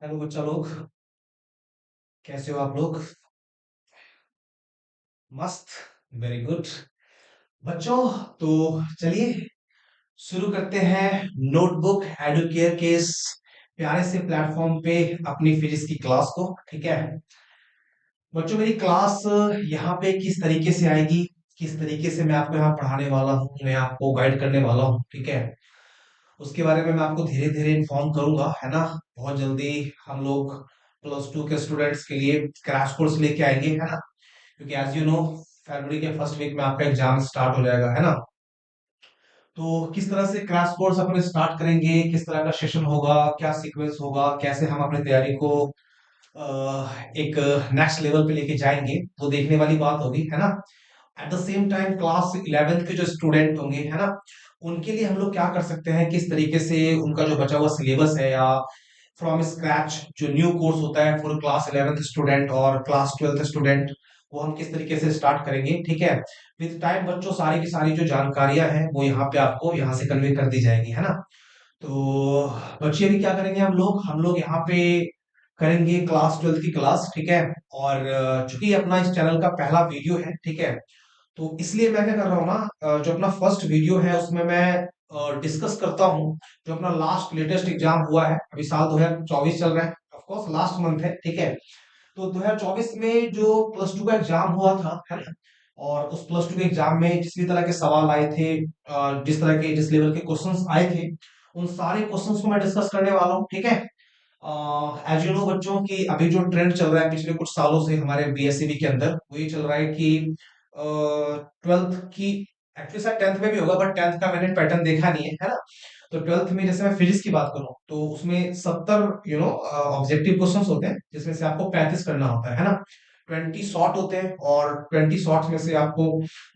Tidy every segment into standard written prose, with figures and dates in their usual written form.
Hello बच्चा लोग। कैसे हो आप लोग? मस्त। वेरी गुड बच्चों। तो चलिए शुरू करते हैं नोटबुक एडुकेयर के इस प्यारे से प्लेटफॉर्म पे अपनी फिजिक्स की क्लास को। ठीक है बच्चों, मेरी क्लास यहाँ पे किस तरीके से आएगी, किस तरीके से मैं आपको यहाँ पढ़ाने वाला हूँ, मैं आपको गाइड करने वाला हूँ। ठीक है, उसके बारे में मैं आपको धीरे धीरे इन्फॉर्म करूंगा, है ना। बहुत जल्दी हम लोग +2 के स्टूडेंट्स के लिए क्रैश कोर्स लेके आएंगे, है ना। क्योंकि एज यू नो फरवरी के फर्स्ट वीक में आपका एग्जाम स्टार्ट हो जाएगा, है ना। तो किस तरह से क्रैश कोर्स अपने स्टार्ट करेंगे, किस तरह का सेशन होगा, क्या सीक्वेंस होगा, कैसे हम अपनी तैयारी को एक नेक्स्ट लेवल पे लेके जाएंगे, वो देखने वाली बात होगी, है ना। At the same time class 11th के जो स्टूडेंट होंगे, है ना, उनके लिए हम लोग क्या कर सकते हैं, किस तरीके से उनका जो बचा हुआ सिलेबस है या फ्रॉम स्क्रैच जो न्यू कोर्स होता है फॉर क्लास 11th स्टूडेंट और क्लास 12th स्टूडेंट, वो हम किस तरीके से स्टार्ट करेंगे। ठीक है, विद टाइम बच्चों सारी की सारी जो जानकारियां हैं वो यहाँ पे आपको यहाँ से कन्वे कर दी जाएगी, है ना। तो बच्चे अभी क्या करेंगे, हम लोग यहाँ पे करेंगे क्लास 12th की क्लास। ठीक है, और चूंकि अपना इस चैनल का पहला वीडियो है, ठीक है, तो इसलिए मैं क्या कर रहा हूँ ना, जो अपना फर्स्ट वीडियो है उसमें मैं डिस्कस करता हूँ जो अपना लास्ट लेटेस्ट एग्जाम हुआ है। अभी साल 2024 चल रहा है, ऑफ कोर्स लास्ट मंथ है। ठीक है, तो 2024 में जो +2 का एग्जाम हुआ था, है ना, और उस +2 के एग्जाम में जिस भी तरह के सवाल आए थे, जिस तरह के जिस लेवल के क्वेश्चंस आए थे, उन सारे क्वेश्चंस को मैं डिस्कस करने वाला हूँ। ठीक है, एज यू नो बच्चों की अभी जो ट्रेंड चल रहा है पिछले कुछ सालों से हमारे बीएससीबी के अंदर, वो ये चल रहा है कि 12th की, एक्चुअली शायद 10th में भी होगा बट 10th का मैंने पैटर्न देखा नहीं है, है ना। तो 12th में जैसे मैं फिजिक्स की बात करूं तो उसमें 70 ऑब्जेक्टिव क्वेश्चंस होते हैं, जिसमें से आपको 35 करना होता है ना। 20 शॉर्ट होते हैं और 20 शॉर्ट्स में से आपको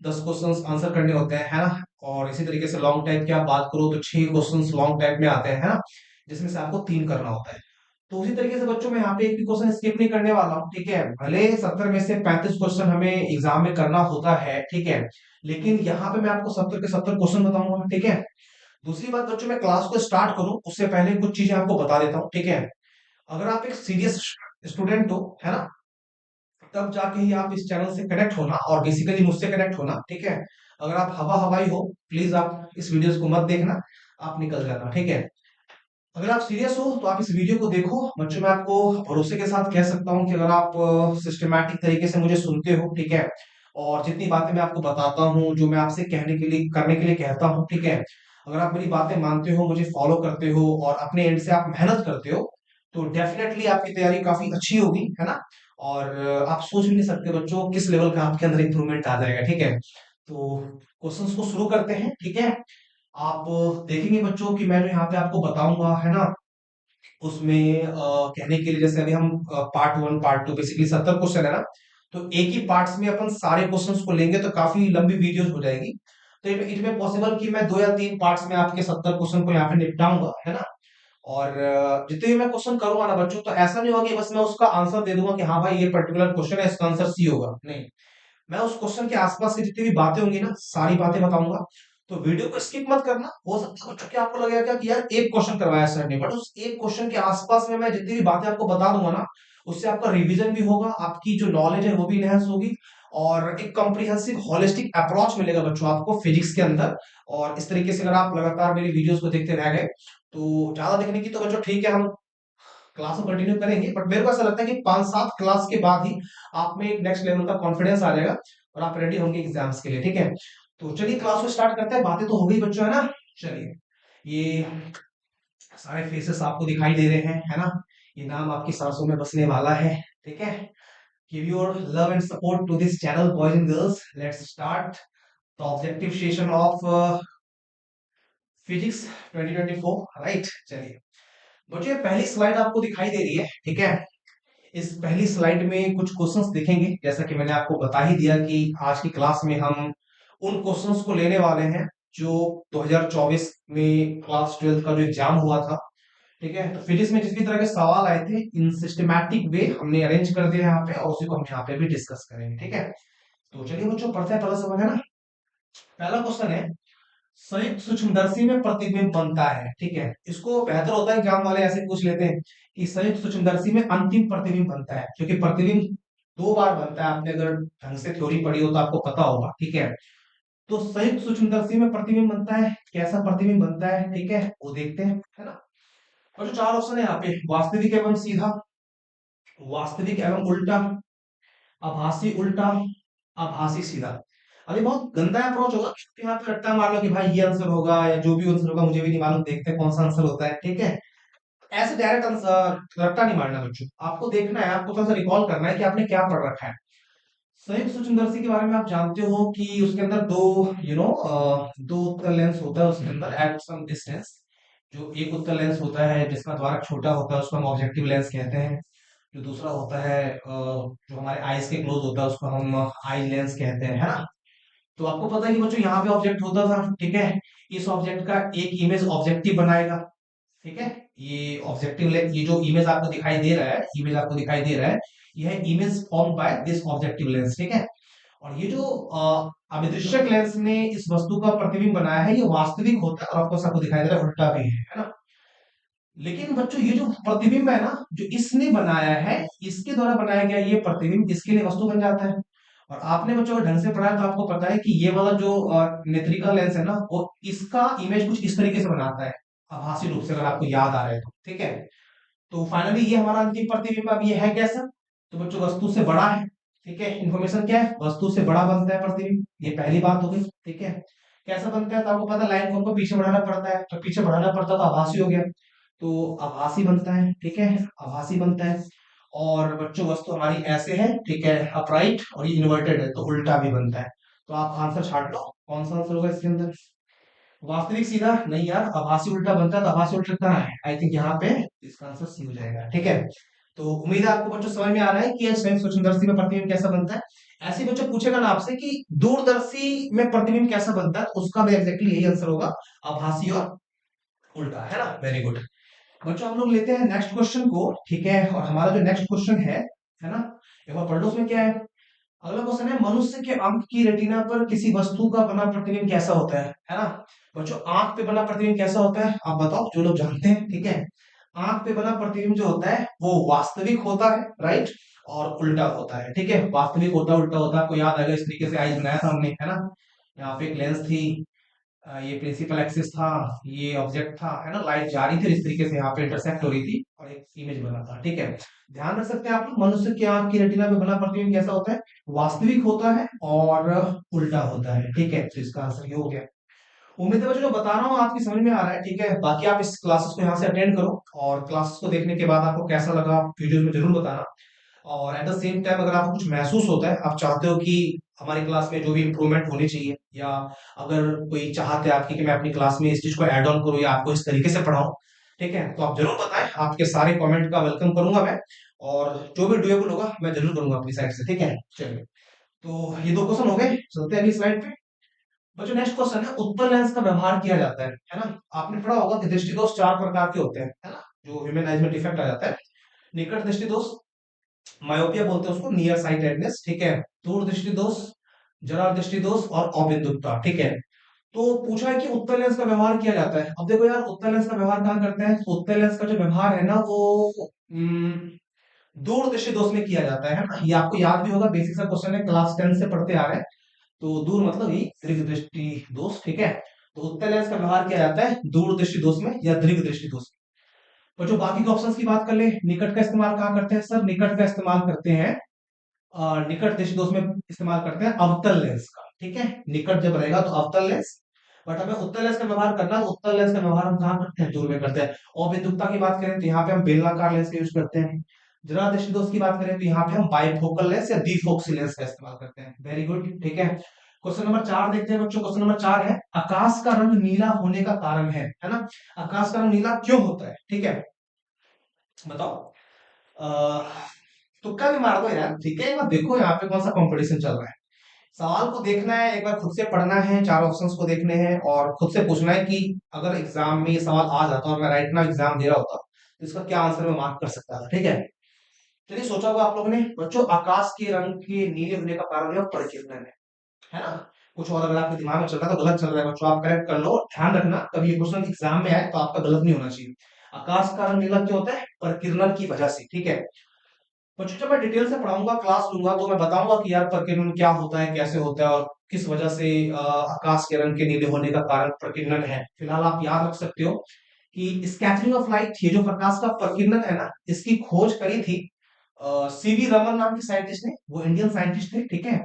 10 क्वेश्चंस आंसर करने होते हैं, है ना। और इसी तरीके से लॉन्ग टाइप की आप बात करो तो 6 क्वेश्चंस लॉन्ग टाइप में आते हैं, है ना, जिसमें से आपको 3 करना होता है। तो उसी तरीके से बच्चों मैं यहाँ पे एक भी क्वेश्चन स्किप नहीं करने वाला हूँ। ठीक है, भले 70 में से 35 क्वेश्चन हमें एग्जाम में करना होता है, ठीक है, लेकिन यहाँ पे मैं आपको 70 के 70 क्वेश्चन बताऊंगा। ठीक है, दूसरी बात बच्चों, मैं क्लास को स्टार्ट करूं उससे पहले कुछ चीजें आपको बता देता हूँ। ठीक है, अगर आप एक सीरियस स्टूडेंट हो, है ना, तब जाके ही आप इस चैनल से कनेक्ट होना और बेसिकली मुझसे कनेक्ट होना। ठीक है, अगर आप हवा हवाई हो प्लीज आप इस वीडियोस को मत देखना, आप निकल जाना। ठीक है, अगर आप सीरियस हो तो आप इस वीडियो को देखो बच्चों। मैं आपको भरोसे के साथ कह सकता हूँ कि अगर आप सिस्टमैटिक तरीके से मुझे सुनते हो, ठीक है, और जितनी बातें मैं आपको बताता हूँ, जो मैं आपसे कहने के लिए करने के लिए कहता हूँ, ठीक है, अगर आप मेरी बातें मानते हो, मुझे फॉलो करते हो और अपने एंड से आप मेहनत करते हो, तो डेफिनेटली आपकी तैयारी काफी अच्छी होगी, है ना। और आप सोच भी नहीं सकते बच्चों किस लेवल का आपके अंदर इंप्रूवमेंट आ जाएगा। ठीक है, तो क्वेश्चंस को शुरू करते हैं। ठीक है, आप देखेंगे बच्चों कि मैं जो यहाँ पे आपको बताऊंगा, है ना, उसमें कहने के लिए जैसे अभी हम पार्ट 1 पार्ट 2 बेसिकली 70 क्वेश्चन है ना, तो एक ही पार्ट्स में अपन सारे क्वेश्चंस को लेंगे तो काफी लंबी वीडियोस हो जाएगी। तो इट में पॉसिबल कि मैं 2 या 3 पार्ट्स में आपके 70 क्वेश्चन को यहाँ पे निपटाऊंगा, है ना। और जितने भी मैं क्वेश्चन करूंगा ना बच्चों, तो ऐसा नहीं होगा कि बस मैं उसका आंसर दे दूंगा कि हाँ भाई ये पर्टिकुलर क्वेश्चन है, इसका आंसर सी होगा, नहीं। मैं उस क्वेश्चन के आसपास की जितनी भी बातें होंगी ना, सारी बातें बताऊंगा। तो वीडियो को स्किप मत करना। हो सकता है बच्चों कि आपको लगेगा क्या कि यार एक क्वेश्चन करवाया सर ने, बट उस एक क्वेश्चन के आसपास में मैं जितनी भी बातें आपको बता दूंगा ना, उससे आपका रिवीजन भी होगा, आपकी जो नॉलेज है वो भी इनहेंस होगी, और एक कॉम्प्रिहेंसिव होलिस्टिक अप्रोच मिलेगा बच्चों आपको फिजिक्स के अंदर। और इस तरीके से अगर आप लगातार मेरी वीडियोस को देखते रह गए तो ज्यादा देखने की तो बच्चों ठीक है, हम क्लास को कंटिन्यू करेंगे, बट मेरे को ऐसा लगता है कि 5-7 क्लास के बाद ही आप में एक नेक्स्ट लेवल का कॉन्फिडेंस आ जाएगा और आप रेडी होंगे एग्जाम्स के लिए। ठीक है, तो चलिए क्लास को स्टार्ट करते हैं। बातें तो हो गई बच्चों, है ना। चलिए, ये सारे फेसेस आपको दिखाई दे रहे हैं, है ना, ये नाम आपकी सांसों में बसने वाला है। ठीक है, give your love and support to this channel boys and girls. Let's start the objective session of physics 2024, right. चलिए बच्चों, ये पहली स्लाइड आपको दिखाई दे रही है, ठीक है। इस पहली स्लाइड में कुछ क्वेश्चंस दिखेंगे, जैसा कि मैंने आपको बता ही दिया कि आज की क्लास में हम उन क्वेश्चंस को लेने वाले हैं जो 2024 में क्लास 12th का जो एग्जाम हुआ था। ठीक है, तो फिजिक्स में जिस भी तरह के सवाल आए थे इन सिस्टमैटिक वे हमने अरेंज कर दिया यहाँ पे, और उसी को हम यहाँ पे भी डिस्कस करेंगे। ठीक है, तो चलिए बच्चों पढ़ते हैं। पहला सवाल है ना, पहला क्वेश्चन है, संयुक्त सूक्ष्मदर्शी में प्रतिबिंब बनता है, ठीक है। इसको बेहतर होता है एग्जाम वाले ऐसे पूछ लेते हैं कि संयुक्त सूक्ष्मदर्शी में अंतिम प्रतिबिंब बनता है, क्योंकि प्रतिबिंब दो बार बनता है। आपने अगर ढंग से थ्योरी पढ़ी हो तो आपको पता होगा, ठीक है। तो संयुक्त सूक्ष्मदर्शी में प्रतिबिंब बनता है, कैसा प्रतिबिंब बनता है, ठीक है, वो देखते हैं, है ना। और जो चार ऑप्शन है यहाँ पे, वास्तविक एवं सीधा, वास्तविक एवं उल्टा, आभासी उल्टा, आभासी सीधा। अभी बहुत गंदा अप्रोच होगा, यहाँ पे रट्टा मार लो कि भाई ये आंसर होगा या जो भी आंसर होगा, मुझे भी नहीं मालूम, देखते हैं कौन सा आंसर होता है, ठीक है। ऐसे डायरेक्ट आंसर रट्टा नहीं मारना बच्चों, आपको देखना है, आपको थोड़ा सा रिकॉल करना है कि आपने क्या पढ़ रखा है। संयुक्त सूक्ष्मदर्शी के बारे में आप जानते हो कि उसके अंदर दो दो उत्तल लेंस होता है उसके अंदर एट सम डिस्टेंस। जो एक उत्तल लेंस होता है जिसका द्वारक छोटा होता है उसको हम ऑब्जेक्टिव लेंस कहते हैं। जो दूसरा होता है जो हमारे आईज के क्लोज होता है उसको हम आई लेंस कहते हैं, है ना। तो आपको पता है कि बच्चों यहाँ पे ऑब्जेक्ट होता था, ठीक है। इस ऑब्जेक्ट का एक इमेज ऑब्जेक्टिव बनाएगा, ठीक है। ये जो इमेज आपको दिखाई दे रहा है, इमेज आपको दिखाई दे रहा है, यह image form by this objective lens, ठीक है। और ये जो अभिदृश्यक लेंस ने इस वस्तु का प्रतिबिंब बनाया है, ये वास्तविक होता है, और आपको सबको दिखाई दे रहा है उल्टा भी है ना। लेकिन बच्चों ये जो प्रतिबिंब है ना, जो इसने बनाया है, इसके द्वारा बनाया गया ये प्रतिबिंब इसके लिए वस्तु बन जाता है। और आपने बच्चों अगर ढंग से पढ़ा है तो आपको पता है कि ये वाला जो नेत्रिका लेंस है ना, वो इसका इमेज कुछ इस तरीके से बनाता है, आभासी रूप से, अगर आपको याद आ रहा है तो, ठीक है। तो फाइनली ये हमारा अंतिम प्रतिबिंब अब ये है कैसा, तो बच्चों वस्तु से बड़ा है, ठीक है। इन्फॉर्मेशन क्या है, वस्तु से बड़ा बनता है प्रतिबिंब, ये पहली बात हो गई, ठीक है। कैसा बनता है, तो आपको पता है लाइन को हमको पीछे बढ़ाना पड़ता है, तो पीछे बढ़ाना पड़ता तो आभासी हो गया, तो आभासी बनता है, ठीक है, आभासी बनता है। और बच्चों वस्तु हमारी ऐसे है, ठीक है, अपराइट, और ये इन्वर्टेड है तो उल्टा भी बनता है। तो आप आंसर छाट लो, कौन सा आंसर होगा इसके अंदर। वास्तविक सीधा नहीं यार, आभासी उल्टा बनता है, तो आभासी उल्टा कहाँ है, आई थिंक यहाँ पे इसका आंसर सी हो जाएगा, ठीक है। तो उम्मीद है आपको बच्चों समझ में आ रहा है कि संयुक्त सूक्ष्मदर्शी में प्रतिबिंब कैसा बनता है। ऐसे ही बच्चों पूछेगा ना आपसे कि दूरदर्शी में प्रतिबिंब कैसा बनता है, तो उसका भी एग्जैक्टली यही आंसर होगा, आभासी और उल्टा, है ना। Very good. बच्चों हम लोग लेते हैं नेक्स्ट क्वेश्चन को, ठीक है। और हमारा जो नेक्स्ट क्वेश्चन है ना, एक बार पढ़ लो उसमें क्या है। अगला क्वेश्चन है, मनुष्य के आंख की रेटिना पर किसी वस्तु का बना प्रतिबिंब कैसा होता है ना। बच्चों आंख पे बना प्रतिबिंब कैसा होता है, आप बताओ जो लोग जानते हैं, ठीक है। आंख पे बना प्रतिबिंब जो होता है वो वास्तविक होता है, राइट, और उल्टा होता है, ठीक है। वास्तविक होता है, उल्टा होता है, आपको याद आएगा इस तरीके से आइज बनाया था हमने, है ना। यहाँ पे एक लेंस थी, ये प्रिंसिपल एक्सिस था, ये ऑब्जेक्ट था, है ना, लाइट जा रही थी, इस तरीके से यहाँ पे इंटरसेक्ट हो रही थी और एक इमेज बना था, ठीक है। ध्यान रख सकते हैं आप लोग, मनुष्य की आंख की रेटिना में बना प्रतिबिंब कैसा होता है, वास्तविक होता है और उल्टा होता है, ठीक है। तो इसका आंसर ये हो गया। उम्मीद है बच्चों जो बता रहा हूँ आपकी समझ में आ रहा है, ठीक है। बाकी आप इस क्लासेस को यहाँ से अटेंड करो, और क्लासेस को देखने के बाद आपको कैसा लगा वीडियो में जरूर बताना। और एट द सेम टाइम अगर आपको कुछ महसूस होता है, आप चाहते हो कि हमारी क्लास में जो भी इम्प्रूवमेंट होनी चाहिए, या अगर कोई चाहते हैं आपकी कि मैं अपनी क्लास में इस चीज को ऐड ऑन करूँ या आपको इस तरीके से पढ़ाऊं, ठीक है, तो आप जरूर बताएं, आपके सारे कमेंट का वेलकम करूंगा मैं। और जो भी डुएबल होगा मैं जरूर करूंगा अपनी साइड से, ठीक है। चलिए, तो ये दो क्वेश्चन हो गए, चलते हैं अगली स्लाइड पे। बच्चों नेक्स्ट क्वेश्चन है, उत्तल लेंस का व्यवहार किया जाता है ना। आपने पढ़ा होगा कि दृष्टि दोष चार प्रकार के होते हैं, है ना, जो ह्यूमन आइज में डिफेक्ट आ जाता है। निकट दृष्टि दोष, मायोपिया बोलते हैं उसको, नियर साइटेडनेस, ठीक है। दूर दृष्टि दोष, जरा दृष्टि दोष, और अबिंदुता, ठीक है। तो पूछा है कि उत्तल लेंस का व्यवहार किया जाता है। अब देखो यार, उत्तल लेंस का व्यवहार कहाँ करते हैं, तो उत्तल लेंस का जो व्यवहार है ना वो दूर दृष्टि दोष में किया जाता है ना। ये आपको याद भी होगा, बेसिक सा क्वेश्चन है, क्लास 10 से पढ़ते आ रहे हैं। तो दूर मतलब ही दीर्घ दृष्टि दोष, ठीक है। तो उत्तल लेंस का व्यवहार किया जाता है दूर दृष्टि दोष में या दीर्घ दृष्टि दोष में। और जो बाकी के ऑप्शंस की बात कर ले, निकट का इस्तेमाल कहाँ करते हैं सर, निकट का इस्तेमाल करते हैं निकट दृष्टि दोष में इस्तेमाल करते हैं अवतल लेंस का, ठीक है। निकट जब रहेगा तो अवतल लेंस, बट हमें उत्तल लेंस का व्यवहार करना है, तो उत्तल लेंस का व्यवहार हम कहाँ करते हैं, दूर में करते हैं। और बिंदुकता की बात करें तो यहाँ पे हम बेलनाकार लेंस का यूज करते हैं। जरा दृष्टि दोष की बात करें तो यहाँ पे हम बाइफोकल लेंस या द्विफोक्सी लेंस का इस्तेमाल करते हैं। वेरी गुड, ठीक है। क्वेश्चन नंबर 4 देखते हैं बच्चों। क्वेश्चन नंबर 4 है, आकाश का रंग नीला होने का कारण है ना। आकाश का रंग नीला क्यों होता है, ठीक है, बताओ। तुक्का भी मार दो यार, ठीक है। एक बार देखो यहाँ पे कौन सा कंपटीशन चल रहा है। सवाल को देखना है, एक बार खुद से पढ़ना है, चार ऑप्शंस को देखने हैं, और खुद से पूछना है कि अगर एग्जाम में ये सवाल आ जाता और मैं राइट नाउ एग्जाम दे रहा होता तो इसका क्या आंसर मैं मार्क कर सकता था, ठीक है। चलिए, सोचा होगा आप लोगों ने बच्चों, आकाश के रंग के नीले होने का कारण है परिकिरण है ना। कुछ और अगर आपके दिमाग में चल रहा है तो गलत चल रहा है बच्चों, आप करेक्ट कर लो। ध्यान रखना कभी ये क्वेश्चन एग्जाम में आए तो आपका गलत नहीं होना चाहिए। आकाश का रंग नीला क्यों होता है? प्रकीर्णन की वजह से, ठीक है बच्चों। जब मैं डिटेल से पढ़ाऊंगा, क्लास लूंगा, तो मैं बताऊंगा कि यार प्रकीर्णन क्या होता है, कैसे होता है, और किस वजह से आकाश के रंग के नीले होने का कारण प्रकीर्णन है। फिलहाल आप याद रख सकते हो कि स्कैटरिंग ऑफ लाइट, ये जो प्रकाश का प्रकीर्णन है ना, इसकी खोज करी थी सीवी रमन नाम के साइंटिस्ट ने। वो इंडियन साइंटिस्ट थे, ठीक है।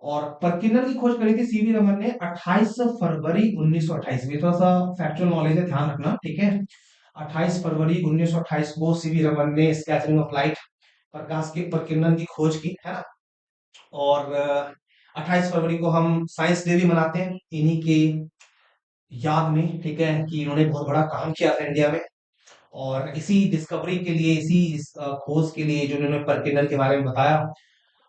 और प्रकीर्णन की खोज करी थी सीवी रमन ने 28 फरवरी 1928 में। थोड़ा सा फैक्चुअल नॉलेज है, ध्यान रखना, ठीक है। 28 फरवरी 1928 को सीवी रमन ने स्कैटरिंग ऑफ लाइट, प्रकाश के प्रकीर्णन की खोज की, है ना। और 28 फरवरी को हम साइंस डे भी मनाते हैं इन्हीं के याद में, ठीक है, कि इन्होंने बहुत बड़ा काम किया था इंडिया में। और इसी डिस्कवरी के लिए, इसी खोज के लिए जो इन्होंने प्रकीर्णन के बारे में बताया,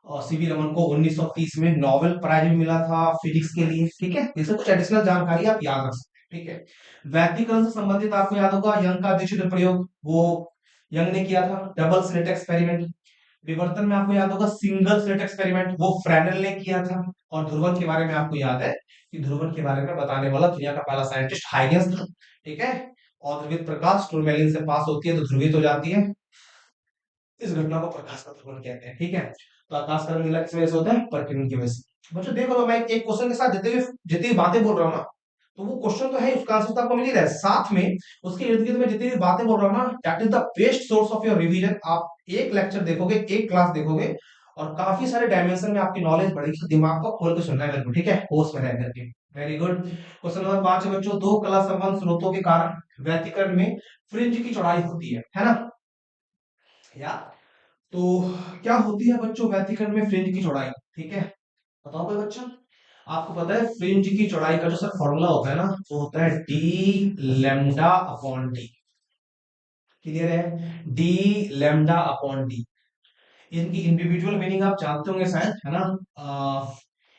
और सीवी रमन को 1930 में नोबेल प्राइज भी मिला था फिजिक्स के लिए, ठीक है। जैसे कुछ एडिशनल जानकारी आप याद रख सकते हैं, ठीक है। वैक्यूम से संबंधित आपको याद होगा यंग का द्वितीय प्रयोग, वो यंग ने किया था। डबल स्लिट एक्सपेरिमेंट, विवर्तन में आपको याद होगा सिंगल स्लिट एक्सपेरिमेंट, वो फ्रेनेल ने किया था। और ध्रुवन के बारे में आपको याद है कि ध्रुवन के बारे में बताने वाला दुनिया का पहला साइंटिस्ट हाइगेंस था, ठीक है। और ध्रुवित प्रकाश टूरमेलिन से पास होती है तो ध्रुवित हो जाती है। इस घटना को प्रकाश का ध्रुवण कहते हैं, ठीक है। तो आकाश का रंग नीला किस वजह से होता है? प्रकीर्णन की वजह से। बच्चों देखो, तो मैं एक क्वेश्चन के साथ जितनी भी बातें बोल रहा हूँ ना, तो वो क्वेश्चन तो है, उसका आंसर तो आपको मिल ही रहा है, साथ में उसके इर्द गिर्द में जितनी भी बातें बोल रहा हूँ ना, that is the best source of your revision. आप एक लेक्चर देखोगे, एक क्लास देखोगे, और काफी सारे डायमेंशन में आपकी नॉलेज बढ़ेगी। तो दिमाग को खोल के सुनना है मेरे को, ठीक है, होश में रह करके। Very good. क्वेश्चन नंबर 5 है बच्चों, दो कला संबंध स्रोतों के कारण व्यतिकरण में फ्रिंज की चौड़ाई होती है ना। या तो क्या होती है बच्चों व्यतिकरण में फ्रिंज की चौड़ाई, ठीक है। बताओ कोई बच्चा। आपको पता है फ्रिंज की चौड़ाई का जो सर फॉर्मूला होता है ना, वो होता है D lambda upon D. Clear है? D lambda upon D. इनकी इंडिविजुअल मीनिंग आप जानते होंगे शायद, है ना।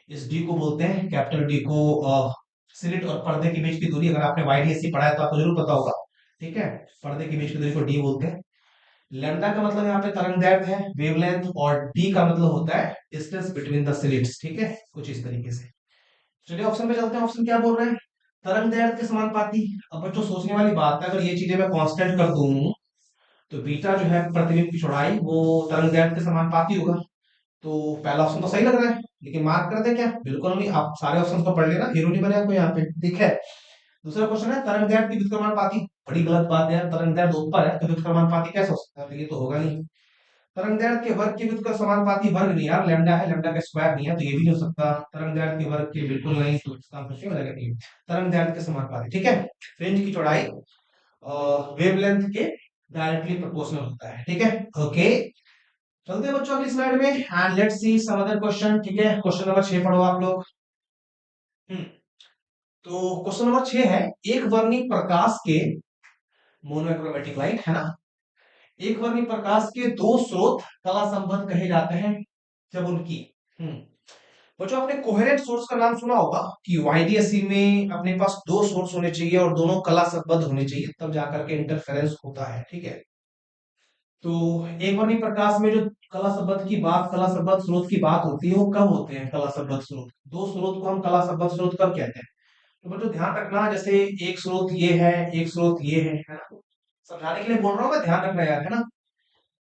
इस डी को बोलते हैं, कैपिटल डी को स्लिट और पर्दे के बीच की दूरी, अगर आपने वाईडीएससी पढ़ा है तो आपको जरूर पता होगा, ठीक है। पर्दे के बीच की दूरी को डी बोलते हैं। लैम्डा का मतलब यहाँ पे तरंगदैर्घ्य है, वेवलेंथ, और डी का मतलब होता है डिस्टेंस बिटवीन द स्लिट्स, ठीक है, कुछ इस तरीके से। चलिए ऑप्शन पे चलते हैं। ऑप्शन क्या बोल रहे हैं? तरंगदैर्घ्य के समानुपाती। अब बच्चों सोचने वाली बात है, अगर ये चीजें मैं कांस्टेंट कर दूं तो बीटा जो है प्रतिबिंब की चौड़ाई, वो तरंगदैर्घ्य के समानुपाती होगा। तो पहला ऑप्शन तो सही लग रहा है, लेकिन मार्क कर दे क्या? बिल्कुल नहीं, आप सारे ऑप्शन को पढ़ लेना, हीरो नहीं बने कोई यहाँ पे, ठीक है। दूसरा क्वेश्चन है तरंगदैर्घ्य की व्युत्क्रमानुपाती। बड़ी गलत बात है यार, तरंगदैर्घ्य ऊपर है तो व्युत्क्रमानुपाती कैसे हो सकता है? तो ये तो होगा नहीं। तरंगदैर्घ्य के वर्ग के व्युत्क्रम समानुपाती वर्ग नहीं यार, लैम्डा है, लैम्डा का स्क्वायर नहीं है, तो ये भी नहीं हो सकता। तरंगदैर्घ्य के वर्ग के बिल्कुल नहीं, तो इसका आंसर क्या हो जाएगा? तीन। तरंगदैर्घ्य के समानुपाती, ठीक है। फ्रिंज की चौड़ाई वेवलेंथ के डायरेक्टली प्रोपोर्शनल होता है, ठीक है। ओके, चलते हैं बच्चों अगली स्लाइड में, and let's see some other question, ठीक है। क्वेश्चन नंबर 6 पढ़ो आप लोग। हम्म, तो क्वेश्चन नंबर 6 है, एक वर्णी प्रकाश के, मोनोक्रोमेटिक लाइट, है ना, एक वर्णी प्रकाश के दो स्रोत कला संबद्ध कहे जाते हैं जब उनकी, हम्म बच्चों आपने कोहेरेंट सोर्स का नाम सुना होगा कि वाईडीएससी में अपने पास दो सोर्स होने चाहिए और दोनों कला संबद्ध होने चाहिए, तब जाकर के इंटरफेरेंस होता है, ठीक है। तो एक वर्णी प्रकाश में जो कला संबद्ध की बात, कला संबद्ध स्रोत की बात होती है, वो कब होते हैं कला संबद्ध स्रोत? दो स्रोत को हम कला संबद्ध स्रोत कब कहते हैं? तो बच्चों ध्यान रखना, जैसे एक स्रोत ये है, एक स्रोत ये है ना। समझाने के लिए बोल रहा हूँ मैं, ध्यान रखना यार, है ना।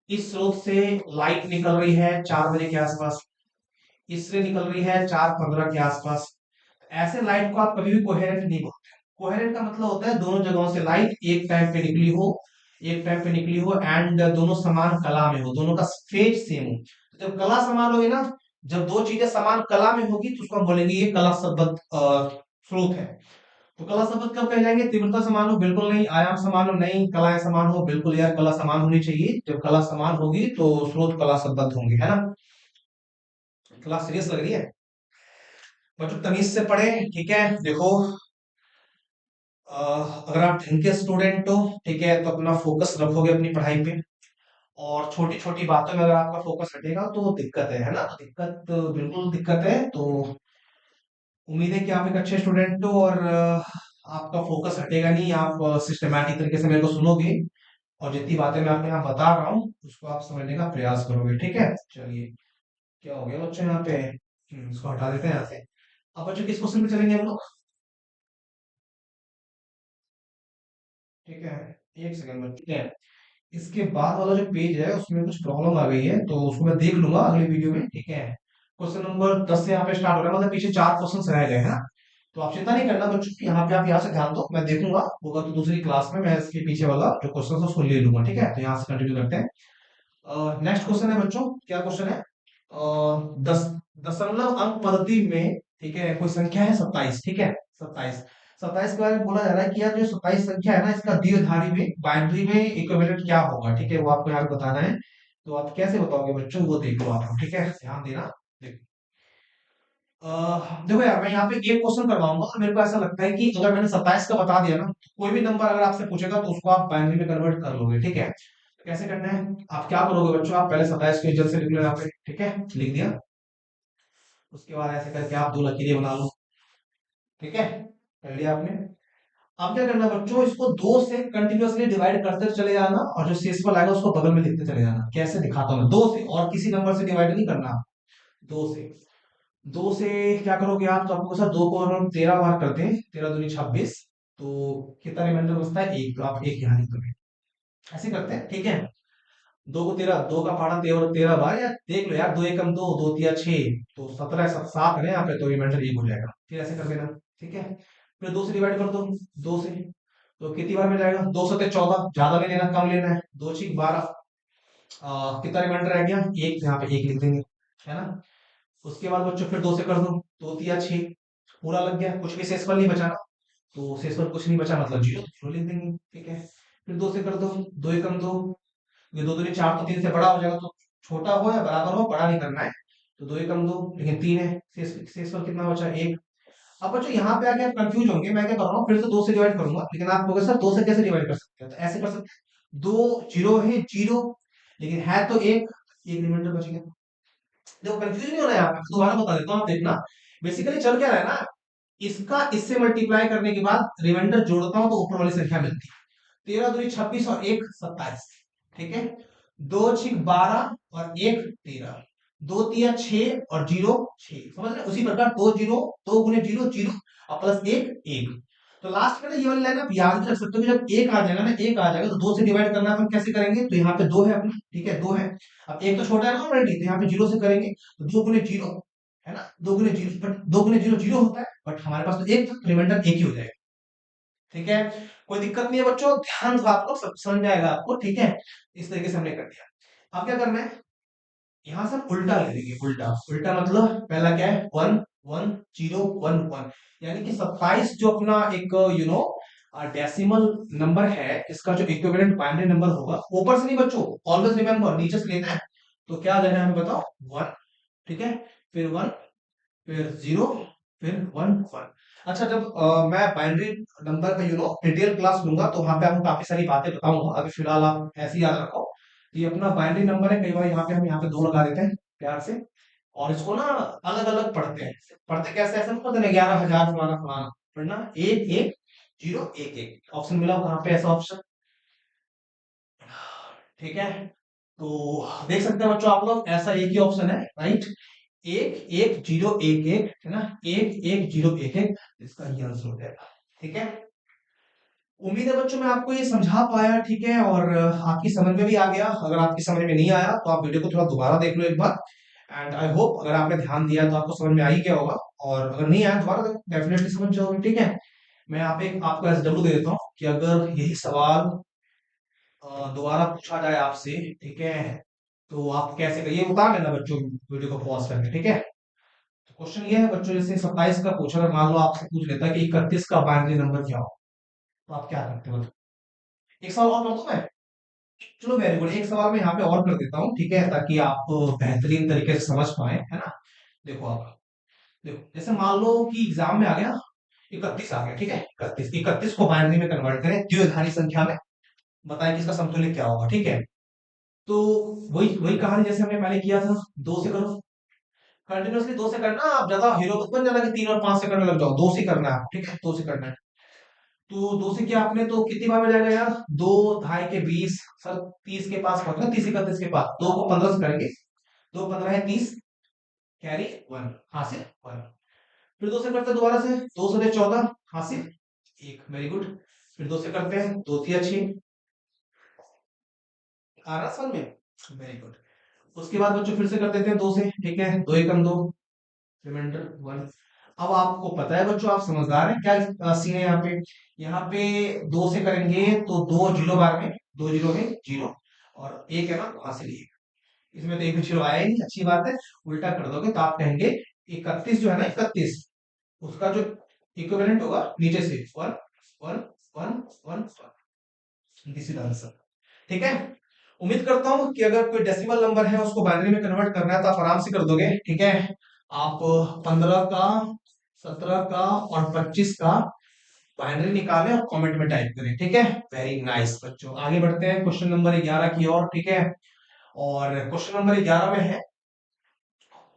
इस स्रोत से लाइट निकल रही है 4 बजे के आसपास, इससे निकल रही है 4:15 के आसपास। ऐसे लाइट को आप कभी भी कोहेरेंट नहीं बोलते। कोहेरेंट का मतलब होता है दोनों जगहों से लाइट एक टाइम पे निकली हो, एक टाइम पे निकली हो, एंड दोनों समान कला में हो, दोनों का फेज सेम हो। तो जब कला समान होगी ना, जब दो चीजें समान कला में होगी तो उसको हम बोलेंगे ये कला संबद्ध स्रोत है। तो कला संबद्ध कब कह जाएंगे? तीव्रता समान हो, बिल्कुल नहीं। आयाम समान हो, नहीं। कलाएं समान हो, बिल्कुल यार, कला समान होनी चाहिए। जब कला समान होगी तो स्रोत कला संबद्ध होंगे, है ना। क्लास सीरियस लग रही है बच्चों, तमीज से पढ़े, ठीक है। देखो, अगर आप ढंग के स्टूडेंट हो, ठीक है, तो अपना फोकस रखोगे अपनी पढ़ाई पे, और छोटी छोटी बातों में अगर आपका फोकस हटेगा तो दिक्कत है ना, दिक्कत, बिल्कुल दिक्कत है। तो उम्मीद है कि आप एक अच्छे स्टूडेंट हो, और आपका फोकस हटेगा नहीं, आप सिस्टमैटिक तरीके से मेरे को सुनोगे, और जितनी बातें मैं आपको यहाँ बता रहा हूँ उसको आप समझने का प्रयास करोगे, ठीक है। चलिए, क्या हो गया बच्चों यहाँ पे? इसको हटा देते हैं यहाँ से। अब बच्चों किस क्वेश्चन पे चलेंगे हम लोग? ठीक है, एक सेकंड में। ठीक है, इसके बाद वाला जो पेज है उसमें कुछ प्रॉब्लम आ गई है, तो उसको मैं देख लूंगा अगले वीडियो में। ठीक है, क्वेश्चन नंबर 10 से यहाँ पे स्टार्ट हो रहा है, मतलब पीछे 4 क्वेश्चन रह गए हैं। तो आप चिंता नहीं करना बच्चों, यहाँ पे आप यहाँ से ध्यान दो, मैं देखूंगा, होगा तो दूसरी क्लास में मैं इसके पीछे वाला जो क्वेश्चन है उसको ले लूंगा। ठीक है, तो यहाँ से कंटिन्यू करते हैं। नेक्स्ट क्वेश्चन है बच्चों, क्या क्वेश्चन है? दस दशमलव अंक पद्धति में, ठीक है, कोई संख्या है 27। ठीक है, 27। 27 के बारे में बोला जा रहा है कि यार जो 27 संख्या है ना, इसका द्विआधारी में, बाइनरी में इक्विवेलेंट क्या होगा? ठीक है, वो आपको यहाँ पे बताना है। तो आप कैसे बताओगे बच्चों, वो देख लो आप। ठीक है, ध्यान देना। देखो, देखो यार, मैं यहाँ पे एक क्वेश्चन करवाऊंगा और मेरे को ऐसा लगता है कि अगर मैंने 27 का बता दिया ना, तो कोई भी नंबर अगर आपसे पूछेगा तो उसको आप बाइनरी में कन्वर्ट कर लोगे। ठीक है, तो कैसे करना है, आप क्या करोगे बच्चों, आप पहले 27 को जल्द से लिख लो यहाँ पे। ठीक है, लिख दिया। उसके बाद ऐसे करके आप दो लकीरें बना लो। ठीक है, कर लिया आपने। अब क्या करना है बच्चों, इसको दो से कंटिन्यूअसली डिवाइड करते चले जाना, और जो शेषफल आएगा उसको बगल में लिखते चले जाना। कैसे दिखाता हूँ मैं, दो से, और किसी नंबर से डिवाइड नहीं करना। दो से, दो से क्या करोगे आप, तो आपको सर दो को अगर हम 13 बार करते हैं, 13 दूनी 26, तो कितना रिमाइंडर बचता है? एक, तो आप एक यहाँ लिख दोगे। ऐसे करते हैं। ठीक है, दो को 13, दो का फाड़ा 13 13 बार, या देख लो यार, दो एकम दो, दो तिया 6, तो 17 7 है यहाँ पे, तो रिमाइंडर एक हो जाएगा। फिर ऐसे कर देना। ठीक है, फिर दो से डिवाइड कर दो, दो से, तो कितनी बार में जाएगा? दो सत्ते 14, ज्यादा नहीं लेना, कम लेना है। दो छीक 12, कितना रिमाइंडर रह गया? एक, तो यहाँ पे एक लिख देंगे, है ना। उसके बाद बच्चों फिर दो से कर दो, दो तिया 6, पूरा लग गया, कुछ भी शेषफल नहीं बचा। तो शेषफल कुछ नहीं बचा, मतलब जीरो, जीरो लिख देंगे। ठीक है, फिर दो से कर दो, दो एकम दो, ये दो दूनी 4, तो 3 से बड़ा हो जाएगा, तो छोटा हो या बराबर हो, बड़ा नहीं करना है। तो दो एकम दो, लेकिन 3 है, शेषफल कितना बचा? एक। अब बच्चों यहाँ पे आके आप कंफ्यूज होंगे, मैं क्या कर रहा हूँ, फिर से दो से डिवाइड करूंगा, लेकिन आप कहोगे सर दो से कैसे डिवाइड कर सकते हैं? तो ऐसे कर सकते हैं, दो जीरो है जीरो, लेकिन है तो एक, एक रिमाइंडर बच गया। देखो कंफ्यूज नहीं होना है, यहाँ पे दोबारा बता देता हूँ, आप देखना। बेसिकली चल क्या रहा है ना, इसका इससे मल्टीप्लाई करने के बाद रिमाइंडर जोड़ता हूँ तो ऊपर वाली संख्या मिलती है। 13 दूनी 26 और एक 27। ठीक है, दो छिक 12 और एक 13, दो तिया 6 और जीरो 6, समझ रहे? उसी प्रकार दो जीरो, दो गुने जीरो जीरो, और प्लस एक एक। तो लास्ट में ना ये वाली लाइन आप याद भी रख सकते हो कि जब एक आ जाएगा ना, एक आ जाएगा, तो दो से डिवाइड करना है, तो हम कैसे करेंगे? तो यहाँ पे दो है अपना, ठीक है, दो है। अब एक तो छोटा है ना ऑलरेडी, तो यहाँ पे जीरो से करेंगे, तो दो गुने जीरो, है ना, दो गुने जीरो, बट दो गुने जीरो जीरो होता है, बट हमारे पास तो एक था, रिमाइंडर एक ही हो जाएगा। ठीक है, कोई दिक्कत नहीं है बच्चों, ध्यान से आप लोग सब समझ में आएगा आपको। ठीक है, इस तरीके से हमने कर दिया। अब क्या करना है, यहां से हम उल्टा ले लेंगे। उल्टा, उल्टा मतलब पहला क्या है? One, one, zero, one, one, यानी कि 27 जो अपना एक डेसिमल नंबर है, इसका जो इक्विवेलेंट बाइनरी नंबर होगा, ऊपर से नहीं बच्चों, ऑलवेज रिमेंबर नीचे से लेना है। तो क्या लेना है हमें बताओ? वन। ठीक है, फिर वन, फिर जीरो, फिर वन, वन। अच्छा, जब मैं बाइनरी नंबर का डिटेल क्लास लूंगा, तो वहां पे आपको काफी सारी बातें बताऊंगा। अभी फिलहाल आप ऐसे ही याद रखो, ये अपना बाइनरी नंबर है। कई बार यहाँ पे हम यहाँ पे दो लगा देते हैं प्यार से, और इसको ना अलग अलग पढ़ते हैं। पढ़ते कैसे? ऐसे नहीं पढ़ते ना 11,000 फलाना फलाना, पढ़ना एक एक, जीरो एक एक। ऑप्शन मिला हो कहाँ पे ऐसा ऑप्शन? ठीक है, तो देख सकते हैं बच्चों आप लोग, ऐसा एक ही ऑप्शन है, राइट। एक एक जीरो एक एक, है ना, एक एक जीरो एक एक, इसका ये आंसर हो जाएगा। ठीक है, उम्मीद है बच्चों मैं आपको ये समझा पाया। ठीक है, और आपकी समझ में भी आ गया। अगर आपकी समझ में नहीं आया तो आप वीडियो को थोड़ा दोबारा देख लो एक बार, एंड आई होप अगर आपने ध्यान दिया तो आपको समझ में आ ही गया होगा, और अगर नहीं आया दोबारा देखो, डेफिनेटली समझ जाओगे। ठीक है, मैं यहाँ पे आपको एसडब्ल्यू दे देता हूँ कि अगर यही सवाल दोबारा पूछा जाए आपसे, ठीक है, तो आप कैसे करिए, उतार लेना बच्चों वीडियो को पॉज करके। ठीक है, तो क्वेश्चन ये है बच्चों, जैसे 27 का पूछा, अगर मान लो आपसे पूछ लेता है कि 31 का बाइनरी नंबर क्या हो, तो आप क्या करते हो? एक सवाल और कर दूं मैं? चलो वेरी गुड, एक सवाल मैं यहाँ पे और कर देता हूँ, ठीक है, ताकि आप बेहतरीन तरीके से समझ पाए, है ना। देखो आप, देखो जैसे मान लो कि एग्जाम में आ गया 31 आ गया, ठीक है, 31, 31 को बाइनरी में कन्वर्ट करें द्विआधारी संख्या में, बताएं कि इसका समतुल्य क्या होगा। ठीक है, तो वही वही कहानी जैसे हमने पहले किया था, दो से करो, कंटिन्यूअसली दो से करना। आप ज्यादा हीरो मत बन जाना कि 3 और 5 से करने लग जाओ, दो से करना है, ठीक है, दो से करना है। तो दो से किया आपने तो कितनी बार में जाएगा यार? दो ढाई के 20, सर 30 के पास पहुंचना, 30 31 के पास, दो को 15 से करेंगे, दो 15 है 30, कैरी वन, हासिल वन। फिर 2 से करते हैं दोबारा से, 2 से 14 हासिल 1, वेरी गुड। फिर 2 से करते हैं, 2 3 6 आ रहा समझ में, वेरी गुड। उसके बाद बच्चों फिर से कर देते हैं 2 से, ठीक है, 2 एकम 2, रिमाइंडर 1। अब आपको पता है बच्चों, आप समझदार हैं, क्या सीन है यहाँ पे, यहाँ पे 2 से करेंगे तो 2 जीरो बार में, 2 जीरो में जीरो, और एक है ना तो हासिल 1। इसमें तो एक भी जीरो आया ही नहीं, अच्छी बात है। उल्टा कर दोगे तो आप कहेंगे 31 जो है ना, 31 उसका जो इक्विवेलेंट होगा नीचे से 1 1 1 1 1, दिस इज आंसर, ठीक है। उम्मीद करता हूं कि अगर कोई डेसिमल नंबर है उसको बाइनरी में कन्वर्ट करना है तो आप आराम से कर दोगे, ठीक है। आप 15 का, 17 का और 25 का बाइनरी निकालें और कमेंट में टाइप करें, ठीक है। वेरी नाइस बच्चों, आगे बढ़ते हैं क्वेश्चन नंबर 11 की ओर, ठीक है। और क्वेश्चन नंबर 11 में है,